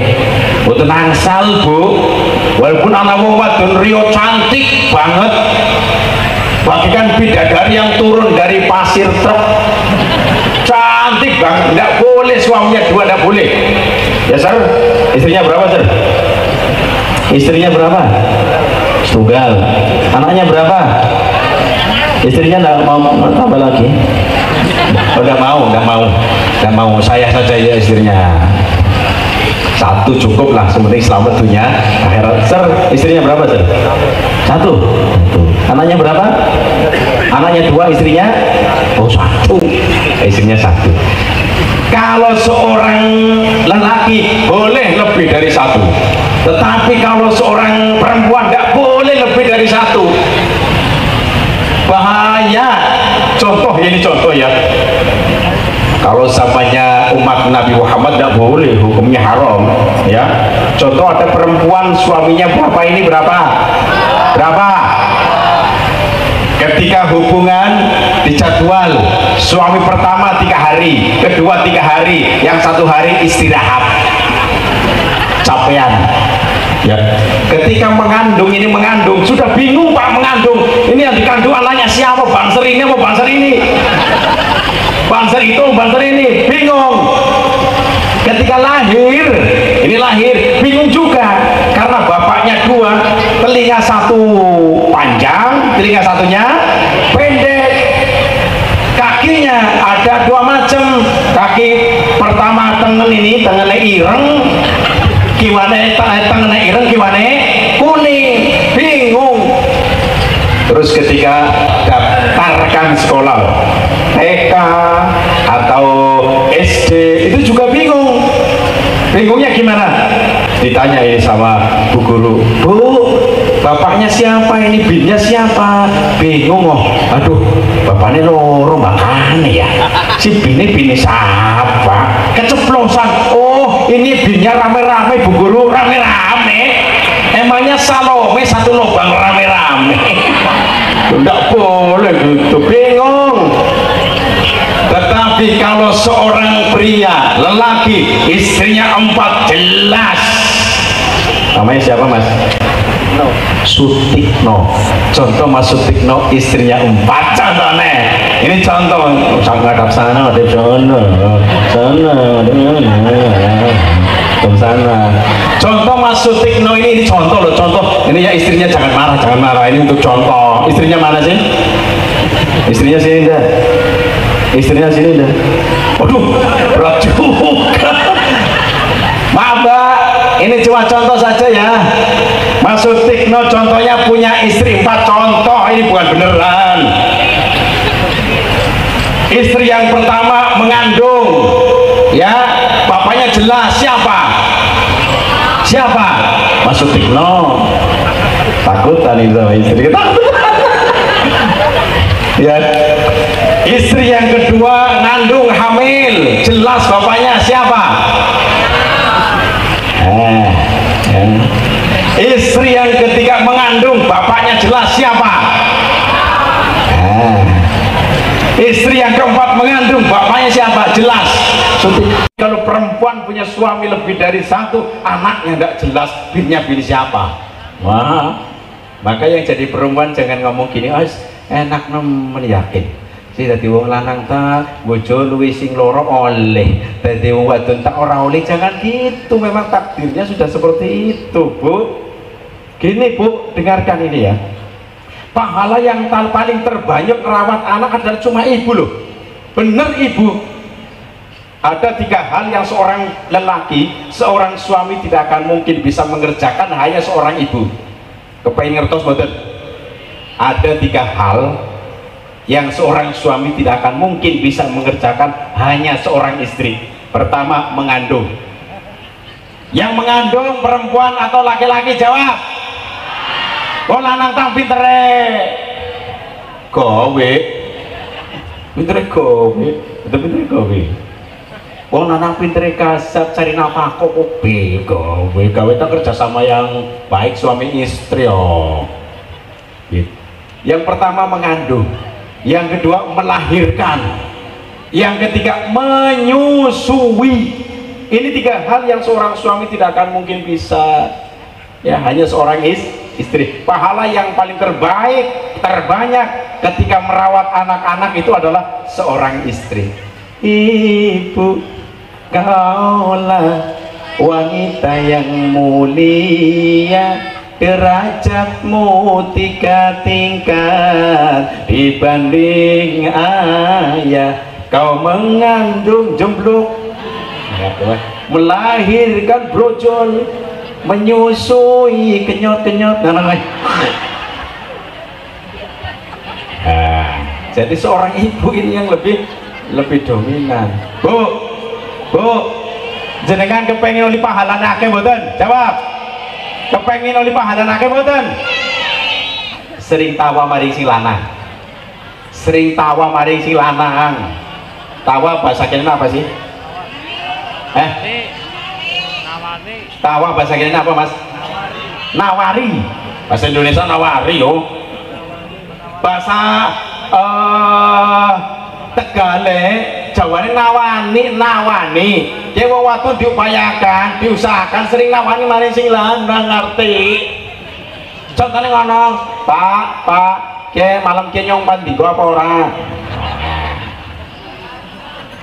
Boten angsal Bu. Walaupun anak wadon Rio cantik banget, bagikan bidadari yang turun dari pasir truk, cantik banget, nggak boleh suaminya 2, nggak boleh. Ya Sir, istrinya berapa Sir? Istrinya berapa? Tunggal. Anaknya berapa? Istrinya nggak mau tambah lagi? Oh, nggak mau. Saya saja ya istrinya. 1 cukup lah, sementing selamat dunia akhirat. Sir, istrinya berapa Sir? 1. Anaknya berapa? Anaknya 2, istrinya? Oh 1. Istrinya 1. Kalau seorang lelaki boleh lebih dari 1, tetapi kalau seorang perempuan tidak boleh lebih dari 1. Bahaya. Contoh, ini contoh ya. Kalau zamannya umat Nabi Muhammad tidak boleh, hukumnya haram ya. Contoh, ada perempuan suaminya berapa, ini berapa? Ketika hubungan dijadwal, suami pertama 3 hari, kedua 3 hari, yang 1 hari istirahat, capean ya. Ketika mengandung, ini mengandung sudah bingung Pak, mengandung ini yang dikandung anaknya siapa, bangser ini apa bangser ini, banser itu, banser ini, bingung. Ketika lahir, ini lahir, bingung juga karena bapaknya dua, telinga satu panjang, telinga satunya pendek. Kakinya ada dua macam, kaki pertama tengen ini, tengennya ireng, gimana tengennya ireng, gimana kuning, bingung. Terus ketika daftarkan sekolah TK atau SD itu juga bingung. Bingungnya gimana? Ditanya ini sama bu guru, bu, bapaknya siapa ini, binnya siapa? Bingung. Oh, aduh, bapaknya loro makanya ya. Si bini siapa? Keceplosan. Oh, ini binnya rame-rame bu guru, rame-rame. Emangnya Salome satu lubang rame-rame? Tidak boleh gitu, bingung. Tetapi kalau seorang pria, lelaki, istrinya 4 jelas. Namanya siapa mas? Sutikno. Contoh mas Sutikno, istrinya 4 contohnya. Ini contoh, sangat ngadap sana, ada sana, sana. Contoh mas Sutikno ini contoh loh, contoh. Ini ya istrinya jangan marah. Ini untuk contoh. Istrinya mana sih? Istrinya sini dah. Istrinya sini dah. Waduh, berat juga. Maaf mbak, ini cuma contoh saja ya. Mas Sutikno contohnya punya istri 4 contoh, ini bukan beneran. Istri yang pertama mengandung, ya, bapaknya jelas. Siapa? Mas Sutikno. Takutan itu sama istri. Ya. Istri yang kedua ngandung hamil, jelas bapaknya siapa? Istri yang ketiga mengandung, bapaknya jelas siapa? Istri yang keempat mengandung, bapaknya siapa? Jelas. Kalau perempuan punya suami lebih dari 1, anaknya tidak jelas, binnya siapa? Wah, maka yang jadi perempuan jangan ngomong gini, enak nemen yakin. Si dadi wong lanang tak bojo luwih sing loro oleh, dadi wong wadon tak ora oleh, jangan gitu. Memang takdirnya sudah seperti itu, Bu. Gini Bu, dengarkan ini ya. Pahala yang paling terbanyak merawat anak adalah cuma ibu loh. Bener ibu. Ada 3 hal yang seorang lelaki, seorang suami tidak akan mungkin bisa mengerjakan, hanya seorang ibu. Kepengen ngertos mboten? Ada 3 hal yang seorang suami tidak akan mungkin bisa mengerjakan, hanya seorang istri. Pertama, mengandung. Yang mengandung perempuan atau laki-laki, jawab. Oh lanang tang pintere gawe, pintere gawe, pintere gawe. Oh lanang pintere kasat cari nafkah kok gawe tak kerja sama yang baik suami istri. Oh gitu. Yang pertama mengandung, yang kedua melahirkan, yang ketiga menyusui. Ini 3 hal yang seorang suami tidak akan mungkin bisa, ya hanya seorang istri. Pahala yang paling terbanyak ketika merawat anak-anak itu adalah seorang istri. Ibu, kaulah wanita yang mulia, derajatmu 3 tingkat dibanding ayah. Kau mengandung jembluk, melahirkan brojol, menyusui kenyot-kenyot. Jadi seorang ibu ini yang lebih dominan. Bu, jenengan kepengen oleh pahala akeh mboten? Jawab. Kepengen oleh pahala akeh mboten? Sering tawa maring si lanang. Tawa bahasa kene apa sih? Tawa bahasa kene apa Mas? Nawari. Bahasa Indonesia nawari yo. Bahasa Tegale Jawane nawani. Ki wong wadon diupayakan, diusahakan sering nawani maring sing lanang, ngerti. Contone ngono, Pak, ki malam ki nyong pandika apa ora?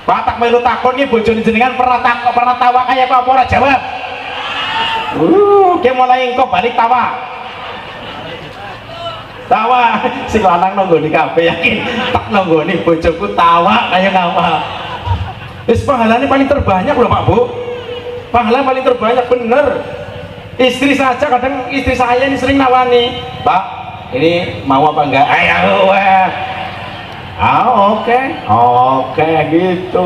Pak tak melu takon iki bojone jenengan pernah tawa kaya apa ora jawab. Ki mulai engko balik tawa. Tawa sing lanang nonggoni kabeh yakin tak nonggoni bojoku tawa kaya ngapa. Wis pahalane paling terbanyak loh Pak Bu. Pahala paling terbanyak bener. Istri saja kadang istri saya ini sering nawani, Pak ini mau apa enggak? Ayo oke gitu.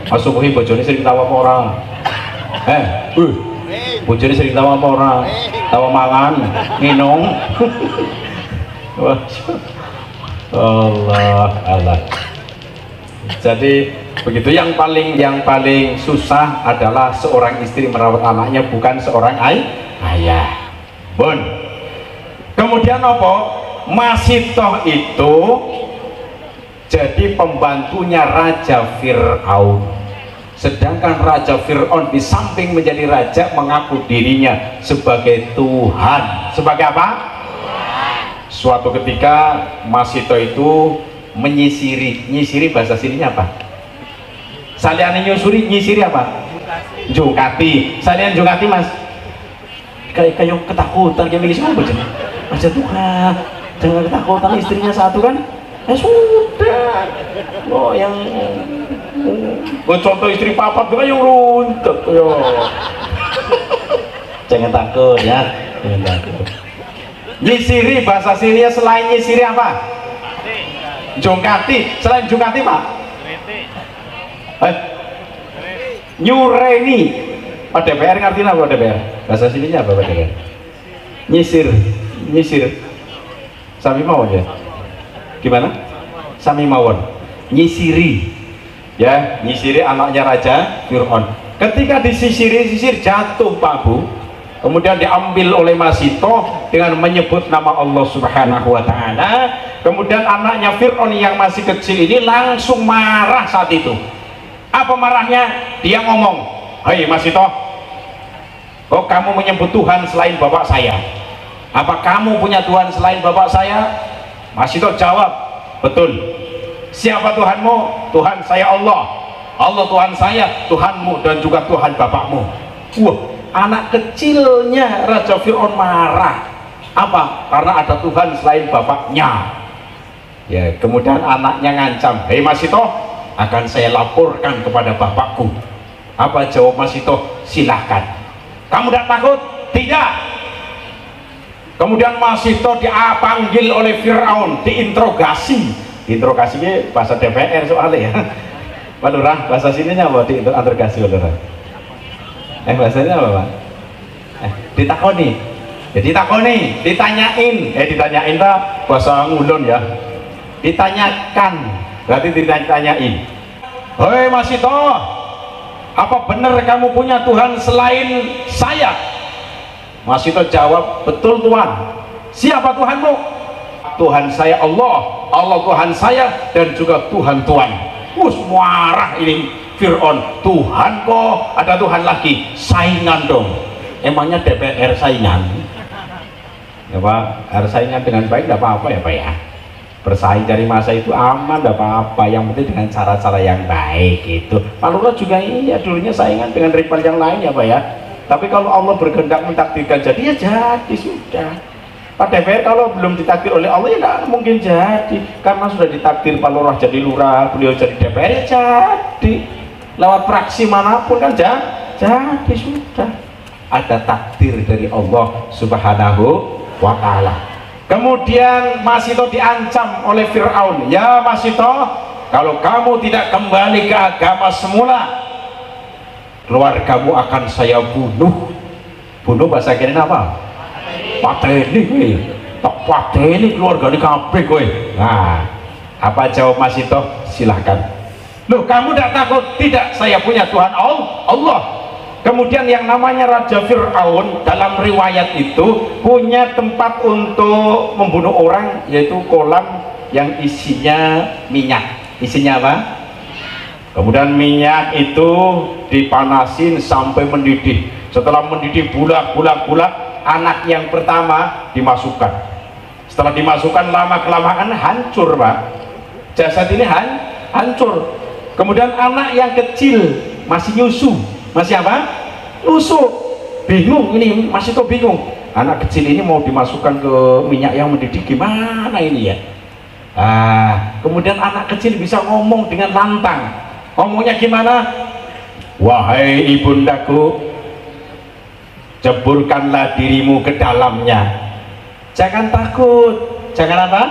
Asubuhi bojone sering tawa apa orang? Bojone sering tawa apa orang? Tawa mangan, nginung. Allah. Jadi begitu, yang paling susah adalah seorang istri merawat anaknya, bukan seorang ayah. Bun. Kemudian apa? Masitoh itu jadi pembantunya Raja Fir'aun. Sedangkan Raja Fir'aun di samping menjadi raja mengaku dirinya sebagai Tuhan. Sebagai apa? Suatu ketika Masito itu nyisiri bahasa sininya apa? Salian nyisiri apa? Jungkati. Salian jungkati Mas. Kayak ketakutan kayak milih semua bojone. Aja Tuhan, jangan ketakutan, istrinya satu kan? Sudah. Oh yang contoh istri papat itu kan yang runtuh yo. Jangan takut ya, jangan takut. Nyisiri bahasa sininya selain nyisiri apa? Jongkati. Selain jongkati Pak? Nyureni. Pak DPR ngerti apa Pak DPR? Bahasa sininya apa Pak DPR? Nyisir. Sami mawon ya? Gimana? Sami mawon. Nyisiri. Ya, nyisiri anaknya Raja Fir'aun. Ketika disisir jatuh Pak Bu. Kemudian diambil oleh Masito dengan menyebut nama Allah Subhanahu wa Ta'ala. Kemudian anaknya Fir'aun yang masih kecil ini langsung marah saat itu. Apa marahnya? Dia ngomong, "Hei Masito, kok kamu menyebut Tuhan selain bapak saya? Apa kamu punya Tuhan selain bapak saya?" Masito jawab, "Betul. Siapa Tuhanmu? Tuhan saya Allah. Allah Tuhan saya, Tuhanmu dan juga Tuhan bapakmu." Wah, anak kecilnya Raja Fir'aun marah. Apa? Karena ada Tuhan selain bapaknya. Ya, kemudian anaknya ngancam, "Hei Masito, akan saya laporkan kepada bapakku." Apa jawab Masito? "Silahkan." "Kamu tidak takut?" "Tidak." Kemudian Masito dipanggil oleh Fir'aun, diinterogasi. Interogasinya bahasa DPR soalnya ya. Pak Lurah, bahasa sininya apa? Diinterogasi Pak Lurah. Bahasanya apa Pak? Ditakoni. Ya ditakoni, ditanyain tak bahasa ngulon ya. Ditanyakan, berarti ditanyain. "Hei Masito, apa benar kamu punya Tuhan selain saya?" Masito jawab, "Betul Tuhan." "Siapa Tuhanmu?" "Tuhan saya Allah, Allah Tuhan saya dan juga Tuhan Tuhan." Marah ini Fir'aun, "Tuhan kok ada Tuhan lagi, saingan dong." Emangnya DPR saingan? Ya Pak, harus saingan dengan baik, tidak apa-apa ya Pak ya. Bersaing dari masa itu aman, tidak apa-apa, yang penting dengan cara-cara yang baik itu. Pak Lurah juga iya, dulunya saingan dengan rival yang lain ya Pak ya. Tapi kalau Allah berkehendak mentakdirkan jadi ya jadi sudah. Pak DPR kalau belum ditakdir oleh Allah ya tidak mungkin jadi, karena sudah ditakdir Pak Lurah jadi lurah, beliau jadi DPR ya jadi. Lewat fraksi manapun kan jadi sudah. Ada takdir dari Allah Subhanahu wa Ta'ala. Kemudian Masito diancam oleh Fir'aun, "Ya Masito, kalau kamu tidak kembali ke agama semula, keluargamu akan saya bunuh." Bunuh bahasa kini apa? Pateni, tak pateni keluarga di kabeh kowe. Nah, apa jawab Masito? "Silahkan." "Loh, kamu tidak takut?" "Tidak, saya punya Tuhan Allah." Kemudian yang namanya Raja Fir'aun dalam riwayat itu punya tempat untuk membunuh orang, yaitu kolam yang isinya minyak. Isinya apa? Kemudian minyak itu dipanasin sampai mendidih. Setelah mendidih bulat, anak yang pertama dimasukkan. Setelah dimasukkan lama kelamaan hancur Pak. Jasad ini hancur. Kemudian anak yang kecil masih nyusu, masih apa? Nyusu, bingung ini, masih tuh bingung. Anak kecil ini mau dimasukkan ke minyak yang mendidih gimana ini ya? Kemudian anak kecil bisa ngomong dengan lantang. Ngomongnya gimana? Wahai ibundaku, ceburkanlah dirimu ke dalamnya. Jangan takut. Jangan apa?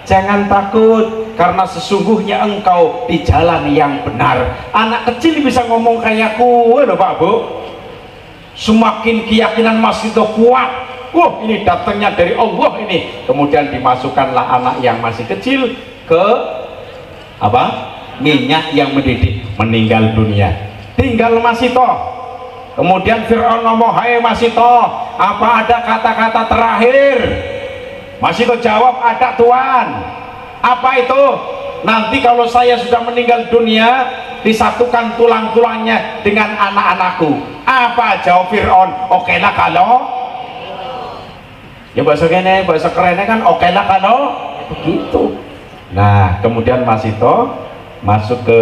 Jangan takut, karena sesungguhnya engkau di jalan yang benar. Anak kecil bisa ngomong kayak kue loh Pak Bu. Semakin keyakinan masih itu kuat. Ini datangnya dari Allah ini. Kemudian dimasukkanlah anak yang masih kecil ke apa? Minyak yang mendidih, meninggal dunia. Tinggal Masito. Kemudian Fir'aun ngomong, hai Masito, apa ada kata-kata terakhir? Masito jawab, ada Tuhan. Apa itu? Nanti kalau saya sudah meninggal dunia, disatukan tulang-tulangnya dengan anak-anakku. Apa jawab Fir'aun? Oke lah kalau ya bahasa kene, bahasa kerennya kan oke lah kalau begitu. Nah kemudian Masito masuk ke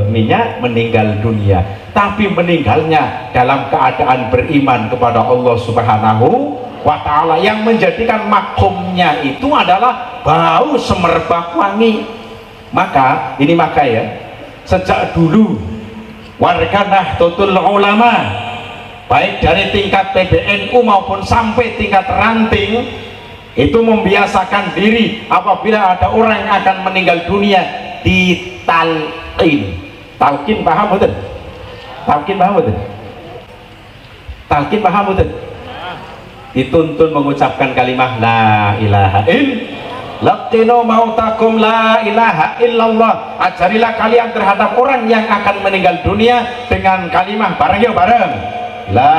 minyak, meninggal dunia. Tapi meninggalnya dalam keadaan beriman kepada Allah Subhanahu wa ta'ala, yang menjadikan makomnya itu adalah bau semerbak wangi. Maka ya, sejak dulu warga Nahdlatul Ulama, baik dari tingkat PBNU maupun sampai tingkat ranting, itu membiasakan diri apabila ada orang yang akan meninggal dunia ditalqin. Talqin paham betul? Talqin paham betul? Talqin paham betul? Dituntun mengucapkan kalimah la ilaha illallah. Laqinu mautakum la ilaha illallah. Ajarilah kalian terhadap orang yang akan meninggal dunia dengan kalimah bareng yuk bareng. La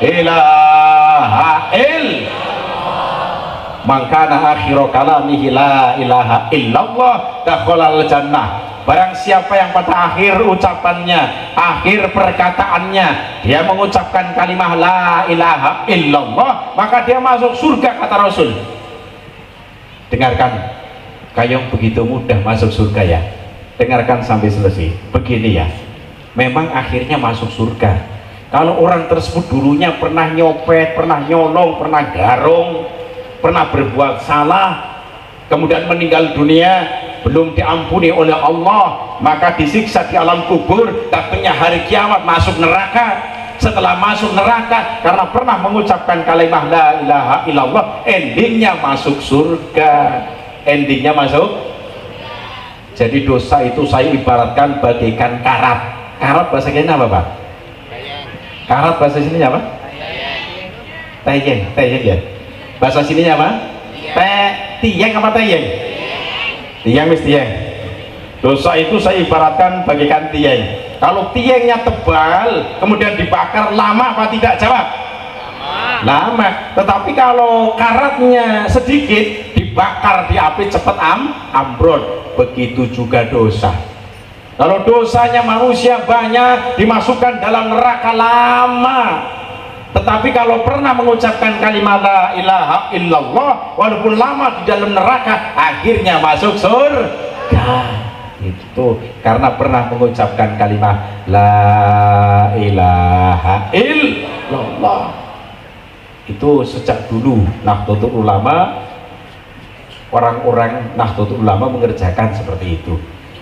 ilaha illallah. Mangkana akhiru kalamihi la ilaha illallah dakhalal jannah. Barang siapa yang pada akhir ucapannya, akhir perkataannya, dia mengucapkan kalimah la ilaha illallah, maka dia masuk surga, kata Rasul. Dengarkan, kayong begitu mudah masuk surga ya. Dengarkan sampai selesai. Begini ya, memang akhirnya masuk surga. Kalau orang tersebut dulunya pernah nyopet, pernah nyolong, pernah garong, pernah berbuat salah, kemudian meninggal dunia belum diampuni oleh Allah, maka disiksa di alam kubur, datangnya hari kiamat masuk neraka. Setelah masuk neraka karena pernah mengucapkan kalimat la ilaha illallah, endingnya masuk surga, endingnya masuk. Jadi dosa itu saya ibaratkan bagaikan karat. Karat bahasa kini apa Pak? Karat bahasa sini apa? Tayeng, tayeng ya. Bahasa sininya apa? Tiyeng apa tayeng? Tiang mis tiang. Dosa itu saya ibaratkan bagaikan tiang. Kalau tiangnya tebal kemudian dibakar, lama apa tidak? Jawab. Lama. Tetapi kalau karatnya sedikit, dibakar di api cepat ambrol. Begitu juga dosa. Kalau dosanya manusia banyak, dimasukkan dalam neraka lama. Tetapi kalau pernah mengucapkan kalimat la ilaha illallah, walaupun lama di dalam neraka, akhirnya masuk surga. Itu karena pernah mengucapkan kalimat la ilaha illallah. Itu sejak dulu Nahdlatul Ulama, orang-orang Nahdlatul Ulama mengerjakan seperti itu.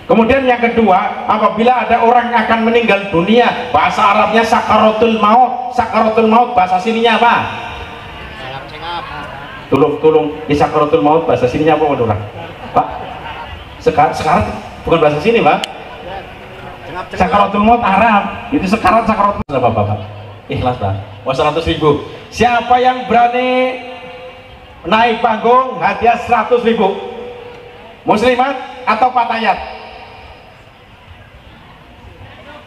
Kemudian yang kedua, apabila ada orang yang akan meninggal dunia, bahasa Arabnya sakaratul maut. Sakaratul maut bahasa sininya apa? Tolong di sakaratul maut bahasa sininya apa menurut Pak? Sekarat bukan bahasa sini Pak. Sakaratul maut Arab. Itu sekarat sakaratul berapa Pak? Ikhlas Pak. 100.000. Siapa yang berani naik panggung, hadiah 100.000. Muslimat atau fatayat?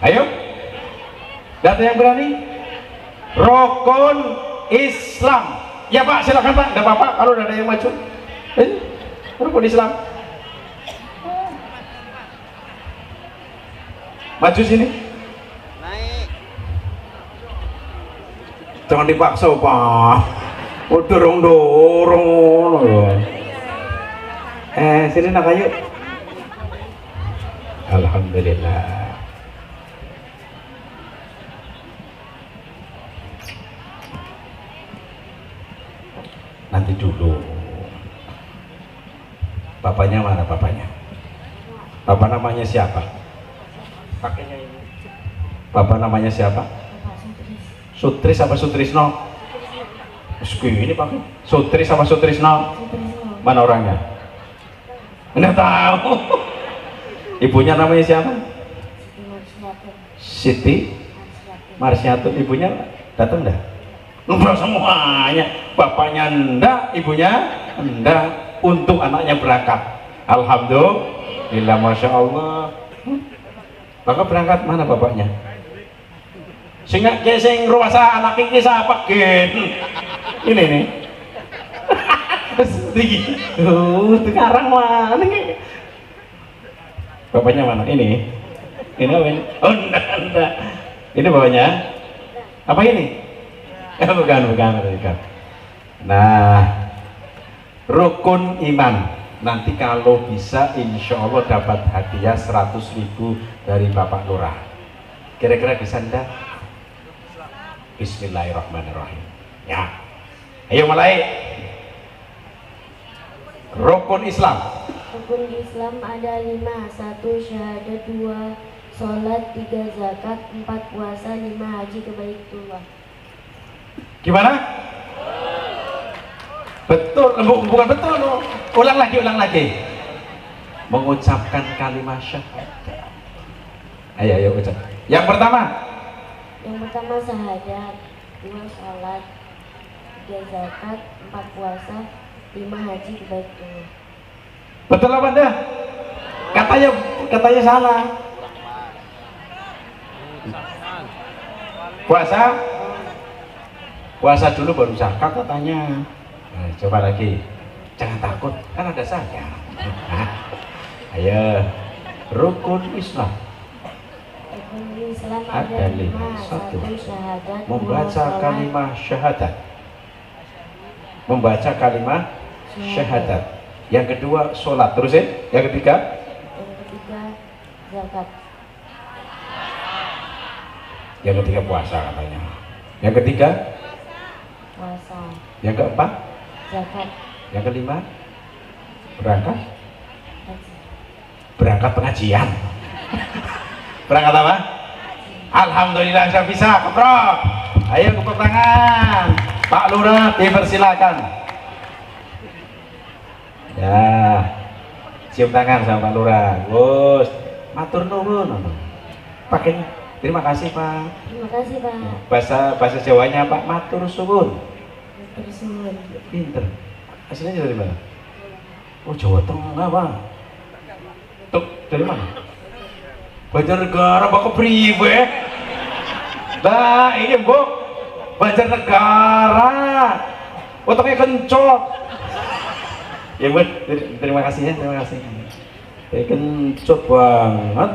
Ayo, data yang berani. Rukun Islam. Ya Pak, silakan Pak. Tidak apa-apa kalau ada yang maju. Rukun Islam. Maju sini. Naik. Jangan dipaksa Pak. Dorong. Sini nak ayo. Alhamdulillah. Nanti dulu. Bapaknya mana bapaknya? Bapak namanya siapa? Pakainya ini. Bapak namanya siapa? Sutris apa Sutrisno? Ini pakai Sutris apa Sutrisno? Mana orangnya? Nggak tahu. Ibunya namanya siapa? Siti Marsyatun. Ibunya datang dah? Enggak semuanya. Bapaknya enggak, ibunya enggak. Untuk anaknya berangkat. Alhamdulillah, masya Allah. Bapak berangkat mana bapaknya? Sehingga sing ruasa anak ini siapa gen? Ini nih. Sekarang mana nih? Bapaknya mana? Ini apa ini? Oh enggak. Ini bapaknya? Apa ini? Bukan. Nah, rukun iman. Nanti kalau bisa insya Allah dapat hadiah 100.000 dari Bapak Lurah. Kira-kira bisa enggak? Bismillahirrahmanirrahim. Ya, ayo mulai. Rukun Islam. Rukun Islam ada 5. 1 syahadat, 2 sholat, 3 zakat, 4 puasa, 5 haji ke Baitullah. Gimana? Betul, bukan betul loh. Ulang lagi. Mengucapkan kalimat syahadat. Ayo ucap. Yang pertama syahadat, 2 sholat, 3 zakat, 4 puasa, 5 haji ke Baitullah. Betul apa enggak? Katanya salah. Puasa dulu baru zakat katanya. Nah, coba lagi. Jangan takut, kan ada saya. Ayo. Rukun Islam. Rukun Islam Ada 5. 1. Syahadat, Membaca kalimat syahadat. Membaca kalimat syahadat. Yang kedua sholat. Terusin. Yang ketiga zakat. Yang ketiga puasa katanya. Yang ketiga Puasa. yang keempat Zakat. yang kelima berangkat Haji. Pengajian. Berangkat apa? Alhamdulillah saya bisa. Keprok. Ayo tepuk tangan. Pak Lurah dipersilakan. Ya, cium tangan sama Pak Lurah. Bos, matur nuwun. Pakai terima kasih Pak. Terima kasih Pak. Bahasa Jawanya Pak, matur suwun. Matur suwun. Pinter. Aslinya dari mana? Oh, Jawa Tengah Pak. Tuh, dari mana? Banjarnegara Pak, kepriwe? Nah, ini Bu, Banjarnegara. Otaknya kencot. Ya Bu, terima kasih ya, terima kasih. Kencot banget.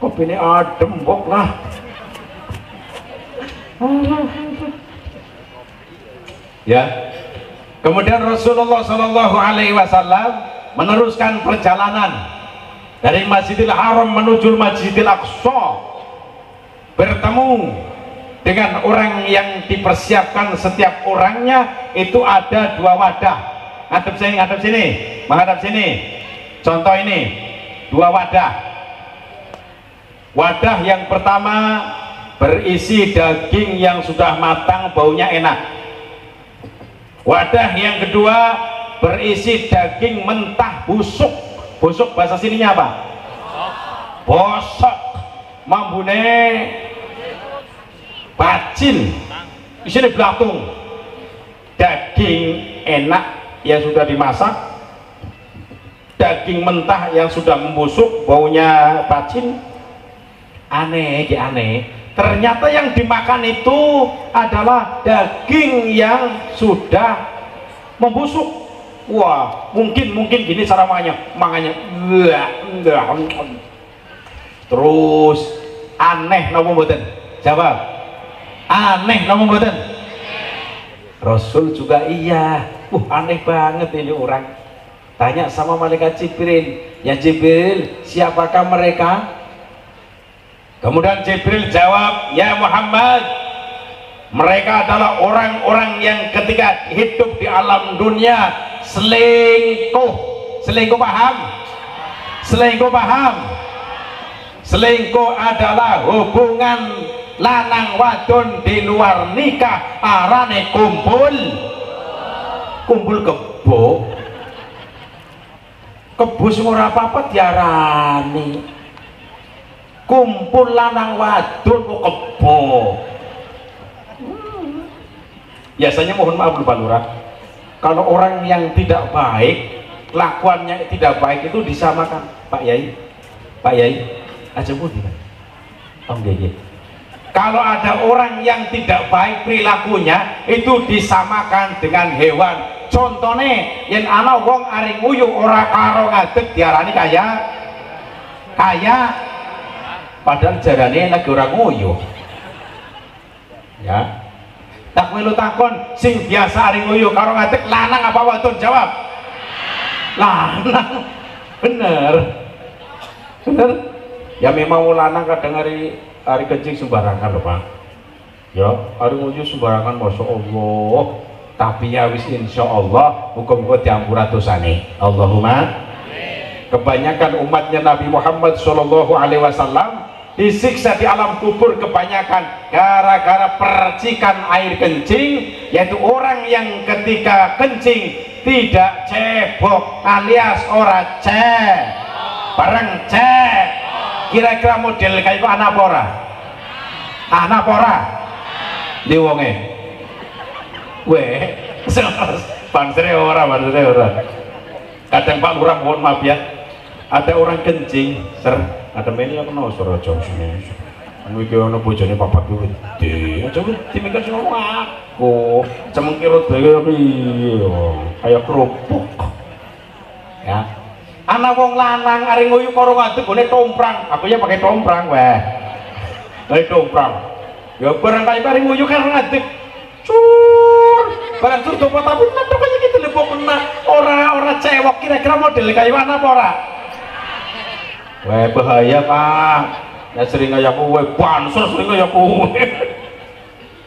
Kopinya adem kok lah. Ya. Kemudian Rasulullah Shallallahu Alaihi Wasallam meneruskan perjalanan dari Masjidil Haram menuju Masjidil Aqsa, bertemu dengan orang yang dipersiapkan setiap orangnya itu ada 2 wadah. Hadap sini, menghadap sini. Contoh ini 2 wadah. Wadah yang pertama berisi daging yang sudah matang, baunya enak. Wadah yang kedua berisi daging mentah busuk. Busuk bahasa sininya apa? Bosok. Mambune bacin. Isinya belatung. Daging enak yang sudah dimasak, daging mentah yang sudah membusuk, baunya bacin. Aneh. Ternyata yang dimakan itu adalah daging yang sudah membusuk. Wah, mungkin gini cara mangannya. Terus aneh napa mboten? Jawab. Aneh napa mboten? Rasul juga iya. Aneh banget ini orang. tanya sama malaikat Jibril, ya Jibril, siapakah mereka? Kemudian Jibril jawab, ya Muhammad, mereka adalah orang-orang yang ketika hidup di alam dunia selingkuh paham? Selingkuh paham? Selingkuh adalah hubungan lanang wadon di luar nikah, arane kumpul kebo sing ora apa-apa diarani kumpul lanang wadon kok kebo. Biasanya mohon maaf Pak Lurah, kalau orang yang tidak baik, kelakuannya tidak baik itu disamakan Pak Yai aja budi Pak. Om Gege. Kalau ada orang yang tidak baik perilakunya itu disamakan dengan hewan. Contohnya yang ana wong ari nguyu ora karo ngadeg diarani kaya padahal jarane lagi ora nguyu. Ya. Tak melu takon sing biasa ari nguyu karo ngadeg lanang apa wadon? Jawab. Lanang. Bener. Ya memang lanang kadang hari kencing sembarangan loh Pak. Ya, hari nguyu sembarangan Masya Allah. Tapi ya wis insya Allah muga-muga diampura dosane. Allahumma. Kebanyakan umatnya Nabi Muhammad Shallallahu Alaihi Wasallam disiksa di alam kubur kebanyakan gara-gara percikan air kencing, yaitu orang yang ketika kencing tidak cebok alias ora bareng kira-kira model kayak itu anak pora di wonge bansere ora kadang Pak Lurah mohon maaf ya, ada orang kencing ada meni aku no suara jauh sini iki ono bojone papat gede aja dimikir sing aku cemengkirut piye kayak kerupuk ya. Anak wong lanang ari nguyu karo ngadeg gone tomprang, aku ya pakai tomprang weh. Tomprang. Ya barang kaya ari nguyu karo ngadeg. Cur. Barang cur dopo tapi nang kaya gitu lebok kena ora cewek kira-kira model kaya mana apa ora? Weh bahaya Pak. Ya sering kaya kowe, banser sering kaya kowe.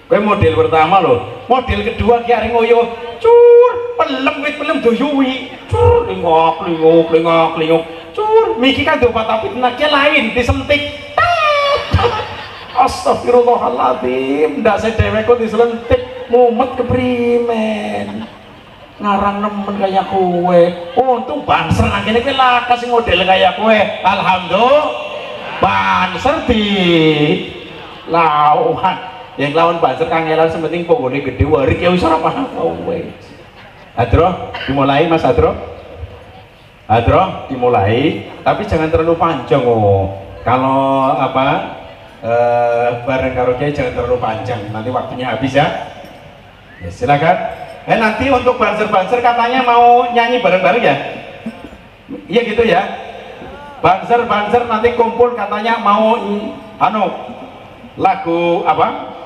Kowe model pertama loh. Model kedua ki ari nguyu, cur, pelem doyuwi. Cur, lingok, cur, miki kan dopat tapi tenagnya lain, disentik. Astagfirullahaladzim, ndak sedewek kok diselentik, mumet keprimen. Ngarang nemen kayak kowe. Untung banser akhirnya kowe lakas model kayak kowe. Alhamdulillah, banser di lawan. Yang lawan banser kangelan sementing pokoknya gede warik ya wis ora paham kowe. Adro, dimulai Mas Adro dimulai, tapi jangan terlalu panjang kalau apa bareng karaoke jangan terlalu panjang, nanti waktunya habis ya. Ya silakan. Nanti untuk banser katanya mau nyanyi bareng-bareng ya. Iya gitu ya. Banser nanti kumpul katanya mau lagu apa?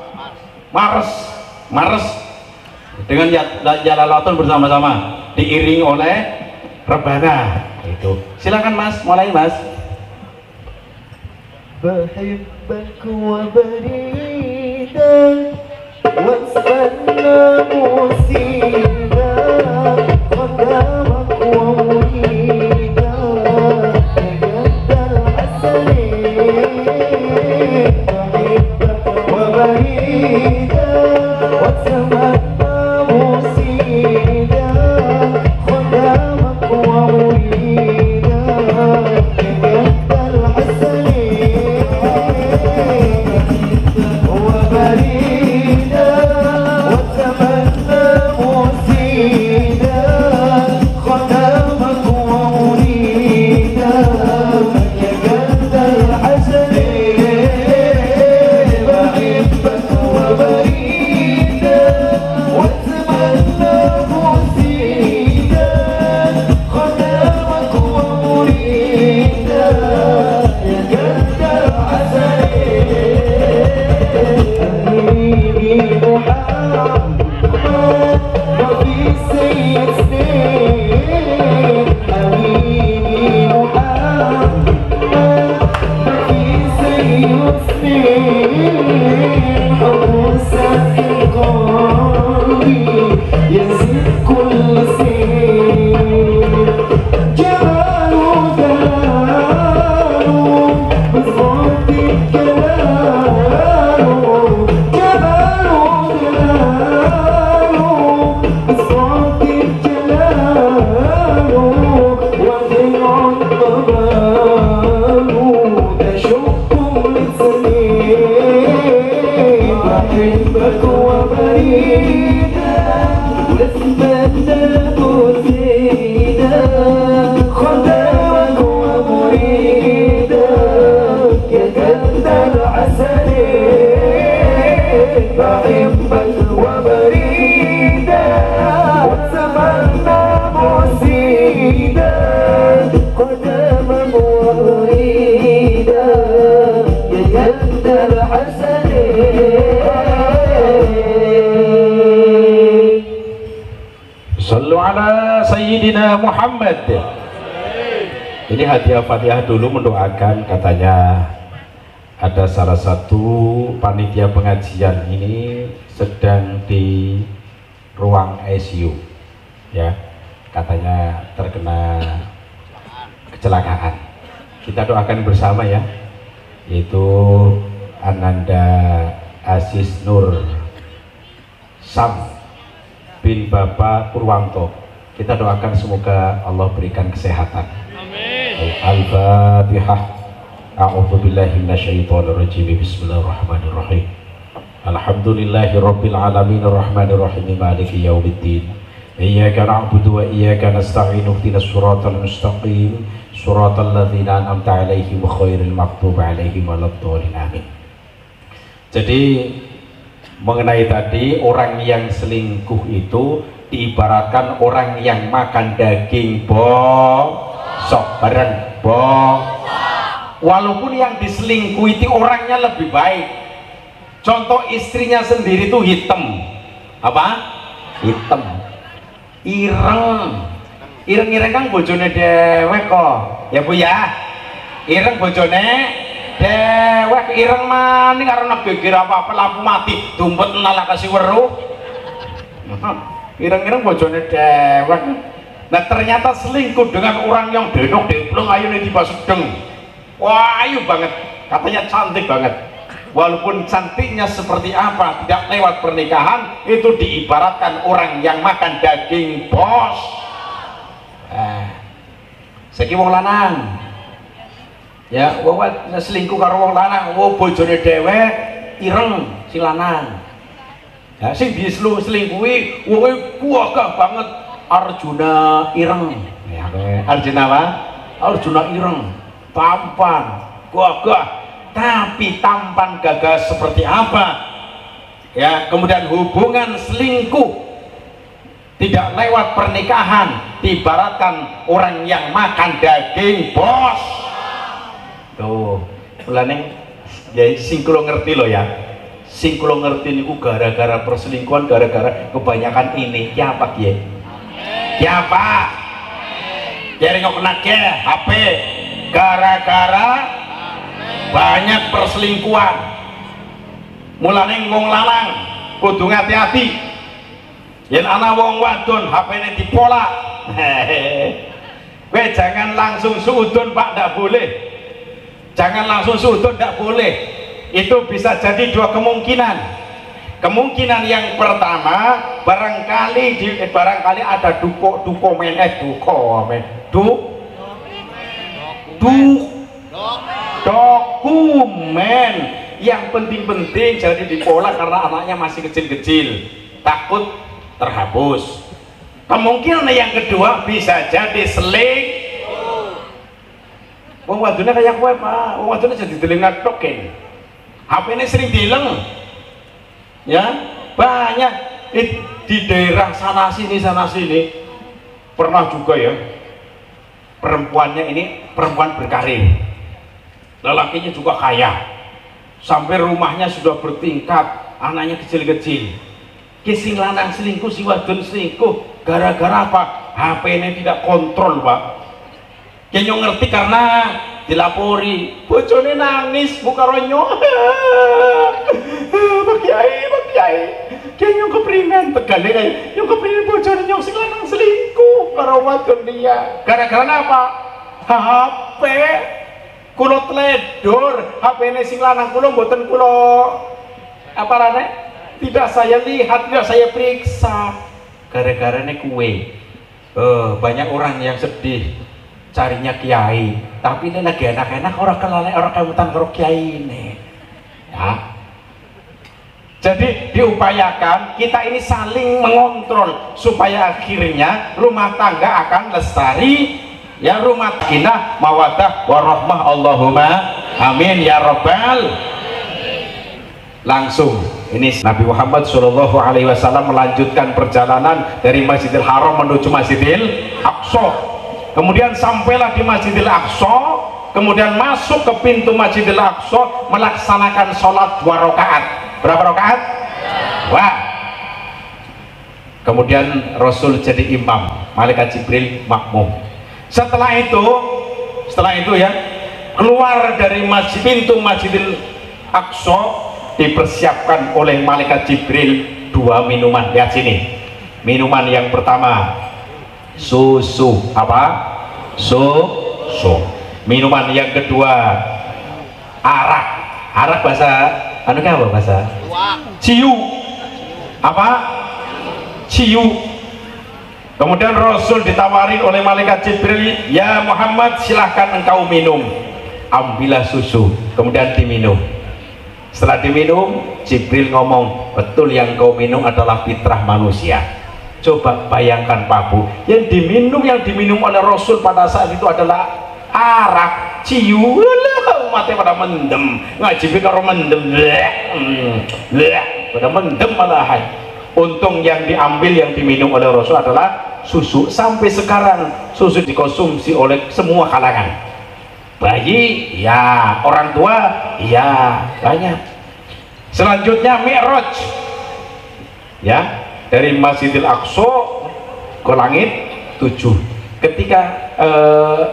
Mars dengan Jalalatun bersama-sama diiring oleh rebana itu. Silakan Mas, mulai Mas. بحبك وبريدا واستنى مسيدا قدامك ومريدا جد الحسنين بحبك وبريدا واستنى مسيدا قدامك ومريدا جد الحسنين وبريدا واتمنى مسيدا Sayyidina Muhammad. Ini hadiah Fatihah dulu mendoakan, katanya ada salah satu panitia pengajian ini sedang di ruang ICU ya, katanya terkena kecelakaan. Kita doakan bersama ya, yaitu Ananda Aziz Nur Sam bin Bapak Purwanto. Kita doakan semoga Allah berikan kesehatan. Amin. Al-Fatihah. A'udzu billahi minasyaitonir rajim. Bismillahirrahmanirrahim. Alhamdulillahi rabbil alamin arrahmanir rahim maliki yaumiddin. Iyyaka na'budu wa iyyaka nasta'in ihdinas siratal mustaqim siratal ladzina an'amta 'alaihim ghairil maghdubi 'alaihim waladdallin. Amin. Jadi mengenai tadi orang yang selingkuh itu diibaratkan orang yang makan daging bosok bareng walaupun yang diselingkuhi itu orangnya lebih baik. Contoh istrinya sendiri itu hitam, apa? Hitam, ireng kan bojone dewek kok ya Bu ya, ireng bojone dewek, ireng maning karena geger apa-apa lampu mati tumpet nala kasih weruh. Ireng-ireng bojone dewek. Nah ternyata selingkuh dengan orang yang denok demplung ayu nih tiba sedeng. Wah ayu banget, katanya cantik banget. Walaupun cantiknya seperti apa tidak lewat pernikahan, itu diibaratkan orang yang makan daging bos. Saiki wong lanang ya, wong selingkuh karo wong lanang, wong bojone dhewek ireng si lanang. Ya sing diselingkuhi wonge kuwagah banget, Arjuna ireng. Ya Arjuna apa? Arjuna ireng, tampan, gagah, tapi tampan gagah seperti apa ya. Kemudian hubungan selingkuh tidak lewat pernikahan diibaratkan orang yang makan daging bos. Tuh mulane ya sing kula ngerti loh ya, sing kula ngerti niku gara-gara perselingkuhan, gara-gara kebanyakan ini ya apa ya? Ya apa? Jadi ngok HP gara-gara banyak perselingkuhan. Mulane wong lanang kudu hati-hati. Yen ana wong wadon HP-ne dipolak. Kowe jangan langsung suudon Pak, ndak boleh. Jangan langsung suudon, ndak boleh. Itu bisa jadi dua kemungkinan. Kemungkinan yang pertama, barangkali ada dokumen yang penting-penting jadi dipolak karena anaknya masih kecil-kecil, takut terhapus. Kemungkinan yang kedua bisa jadi wong wadone kayak kowe Pak, wong wadone jadi delengat token. HP-ne sering dileng. Ya, banyak di daerah sana sini pernah juga ya, perempuannya ini perempuan berkarir, lelakinya juga kaya, sampai rumahnya sudah bertingkat, anaknya kecil-kecil. Kising lanang selingkuh, si wadon selingkuh gara-gara apa? HP-nya tidak kontrol Pak. Kayaknya ngerti karena dilapori bojone nangis buka ronyo. Pak Kiai kayaknya kepringan tegane kayak yang kepringan bojone nyong sing lanang selingkuh karo wadon dia. Gara-gara apa? HP kulo teledor, HP-ne sing lanang kulo mboten kulo apa rane? Tidak saya lihat, tidak saya periksa. Gara-gara ne kue. Banyak orang yang sedih carinya kiai, tapi ini lagi enak-enak orang kelalai orang kemutan karo kiai ini ya. Jadi diupayakan kita ini saling mengontrol supaya akhirnya rumah tangga akan lestari ya, rumah tangga mawaddah warahmah. Allahumma amin ya rabbal. Langsung ini Nabi Muhammad SAW melanjutkan perjalanan dari Masjidil Haram menuju Masjidil Aqsa. Kemudian sampailah di Masjidil Aqsa, kemudian masuk ke pintu Masjidil Aqsa, melaksanakan sholat 2 rakaat. Berapa rakaat? Wah. kemudian Rasul jadi imam, malaikat Jibril makmum. Setelah itu ya, keluar dari pintu Masjidil Aqsa, dipersiapkan oleh malaikat Jibril 2 minuman. Lihat sini, minuman yang pertama susu, apa? Susu. Minuman yang kedua arak bahasa apa bahasa? Ciu. Apa? Ciu. Kemudian Rasul ditawarin oleh malaikat Jibril, ya Muhammad, silahkan engkau minum. Ambillah susu, kemudian diminum. Setelah diminum, Jibril ngomong, betul yang kau minum adalah fitrah manusia. Coba bayangkan Pak Bu, yang diminum oleh Rasul pada saat itu adalah arak, ciu. Umatnya pada mendem, ngaji kalau mendem, pada mendem malahan. Untung yang diambil, yang diminum oleh Rasul adalah susu. Sampai sekarang susu dikonsumsi oleh semua kalangan, bayi ya, orang tua ya, banyak. Selanjutnya Mi'raj ya, dari Masjidil Aqsa ke langit 7. Ketika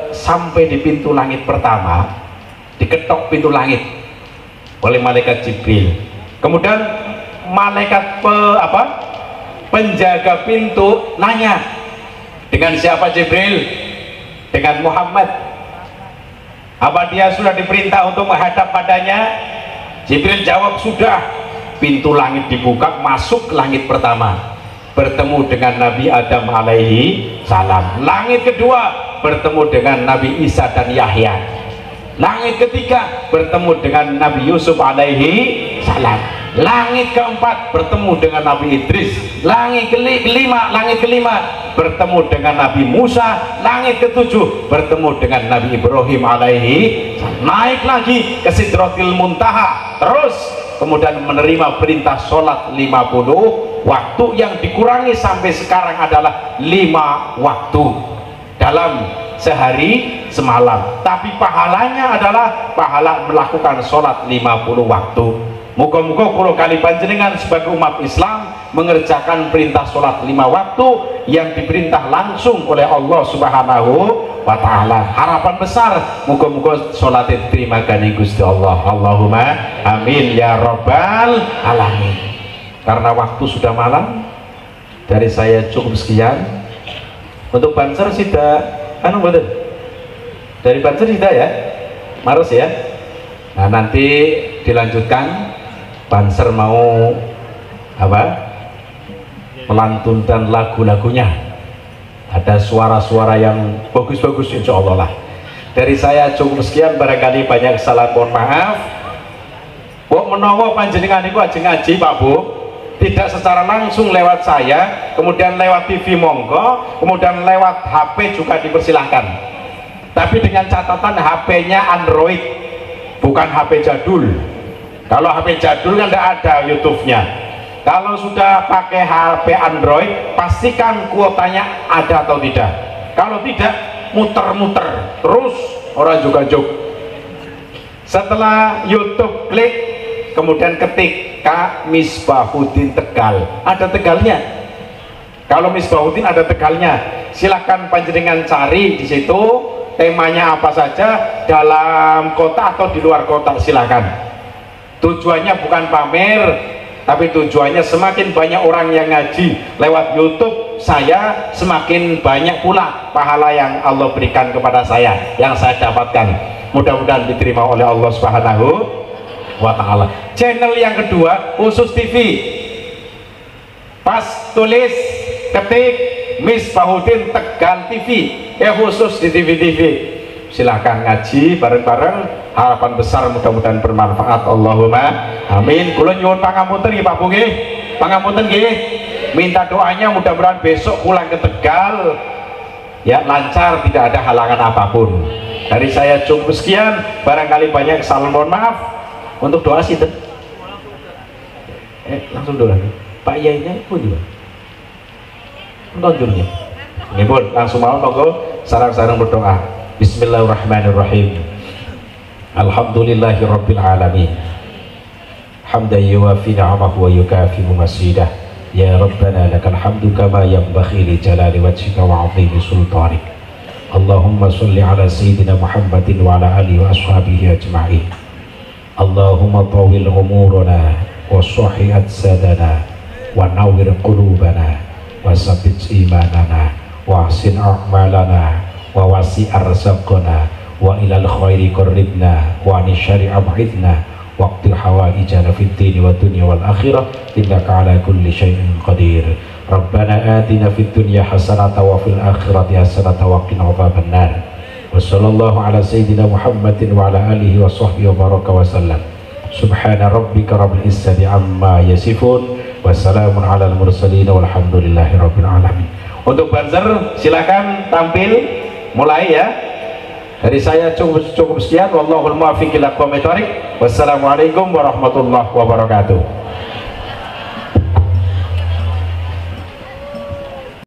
sampai di pintu langit pertama, diketok pintu langit oleh malaikat Jibril. Kemudian malaikat penjaga pintu nanya, dengan siapa Jibril? Dengan Muhammad. Apa dia sudah diperintah untuk menghadap padanya? Jibril jawab, sudah. Pintu langit dibuka, masuk ke langit pertama, bertemu dengan Nabi Adam alaihi salam. Langit kedua bertemu dengan Nabi Isa dan Yahya. Langit ketiga bertemu dengan Nabi Yusuf alaihi salam. Langit keempat bertemu dengan Nabi Idris. Langit kelima bertemu dengan Nabi Musa. Langit ketujuh bertemu dengan Nabi Ibrahim alaihi salam. Naik lagi ke Sidratil Muntaha, terus kemudian menerima perintah sholat 50 waktu, yang dikurangi sampai sekarang adalah 5 waktu dalam sehari semalam, tapi pahalanya adalah pahala melakukan sholat 50 waktu. Moga-moga kalau kali panjenengan sebagai umat Islam mengerjakan perintah sholat 5 waktu yang diperintah langsung oleh Allah Subhanahu wa ta'ala. Harapan besar, moga-moga sholat diterima gani Gusti Allah. Allahumma amin ya rabbal alamin. Karena waktu sudah malam, dari saya cukup sekian. Untuk Banser sudah betul, dari Banser sudah ya, Maros ya. Nah nanti dilanjutkan, Banser mau melantunkan lagu-lagunya, ada suara-suara yang bagus-bagus insya Allah lah. Dari saya cukup sekian, barangkali banyak kesalahan, mohon maaf. Kok menawa panjenengan itu aja ngaji Pak Bu, tidak secara langsung lewat saya, kemudian lewat TV monggo, kemudian lewat HP juga dipersilahkan, tapi dengan catatan HP-nya Android, bukan HP jadul. Kalau HP jadul kan tidak ada YouTube-nya. Kalau sudah pakai HP Android, pastikan kuotanya ada atau tidak. Kalau tidak, muter-muter terus, orang juga juk. Setelah YouTube klik, kemudian ketik Kak Misbahuddin Tegal, ada Tegalnya. Kalau Misbahuddin ada Tegalnya, silahkan panjenengan cari di situ, temanya apa saja, dalam kota atau di luar kota silahkan. Tujuannya bukan pamer, tapi tujuannya semakin banyak orang yang ngaji lewat YouTube saya, semakin banyak pula pahala yang Allah berikan kepada saya, yang saya dapatkan. Mudah-mudahan diterima oleh Allah Subhanahu wa ta'ala. Channel yang kedua khusus TV, pas tulis ketik Misbahuddin Tegal TV, ya khusus di TV-TV. Silahkan ngaji bareng-bareng, harapan besar mudah-mudahan bermanfaat. Allahumma amin. Kula nyuwun pangapunten nggih Pak Bu nggih, pangapunten nggih, minta doanya mudah-mudahan besok pulang ke Tegal ya lancar, tidak ada halangan apapun. Dari saya cukup sekian, barangkali banyak kesalahan, mohon maaf. Untuk doa sih langsung doa Pak Yainya pun juga tonjolnya ini pun langsung mau monggo sarang-sarang berdoa. Bismillahirrahmanirrahim. Alhamdulillahirabbil alamin. Hamdan yuwafi ni'amahu wa yukafi mazidah. Ya Rabbana lakal hamdu kama yanbaghi li jalali wajhika wa 'azimi sultanik. Allahumma sholli ala sayyidina Muhammadin wa ala alihi wa ashabihi ajma'in. Allahumma tawil umurana wa sahih sadana wa nawwir qulubana wa sabbit imanana wa ahsin a'malana wa wasi' arzaqana wa ilal khairi qarribna wa ani syarri ab'idna waqti hawaijana fid dini wa dunya wal akhirah innaka ala kulli syai'in qadir. Rabbana atina fid dunya hasanatan wa fil akhirati hasanatan wa qina adzabannar. Wa sallallahu ala sayyidina Muhammadin wa ala alihi wa sahbihi wa baraka wa sallam. Subhana rabbika rabbil izzati amma yasifun wa salamun alal mursalin walhamdulillahi rabbil alamin. Untuk buzzer silakan tampil mulai ya. Dari saya cukup sekian. Wallahul muwaffiq ila aqwamit thoriq. Wassalamualaikum warahmatullahi wabarakatuh.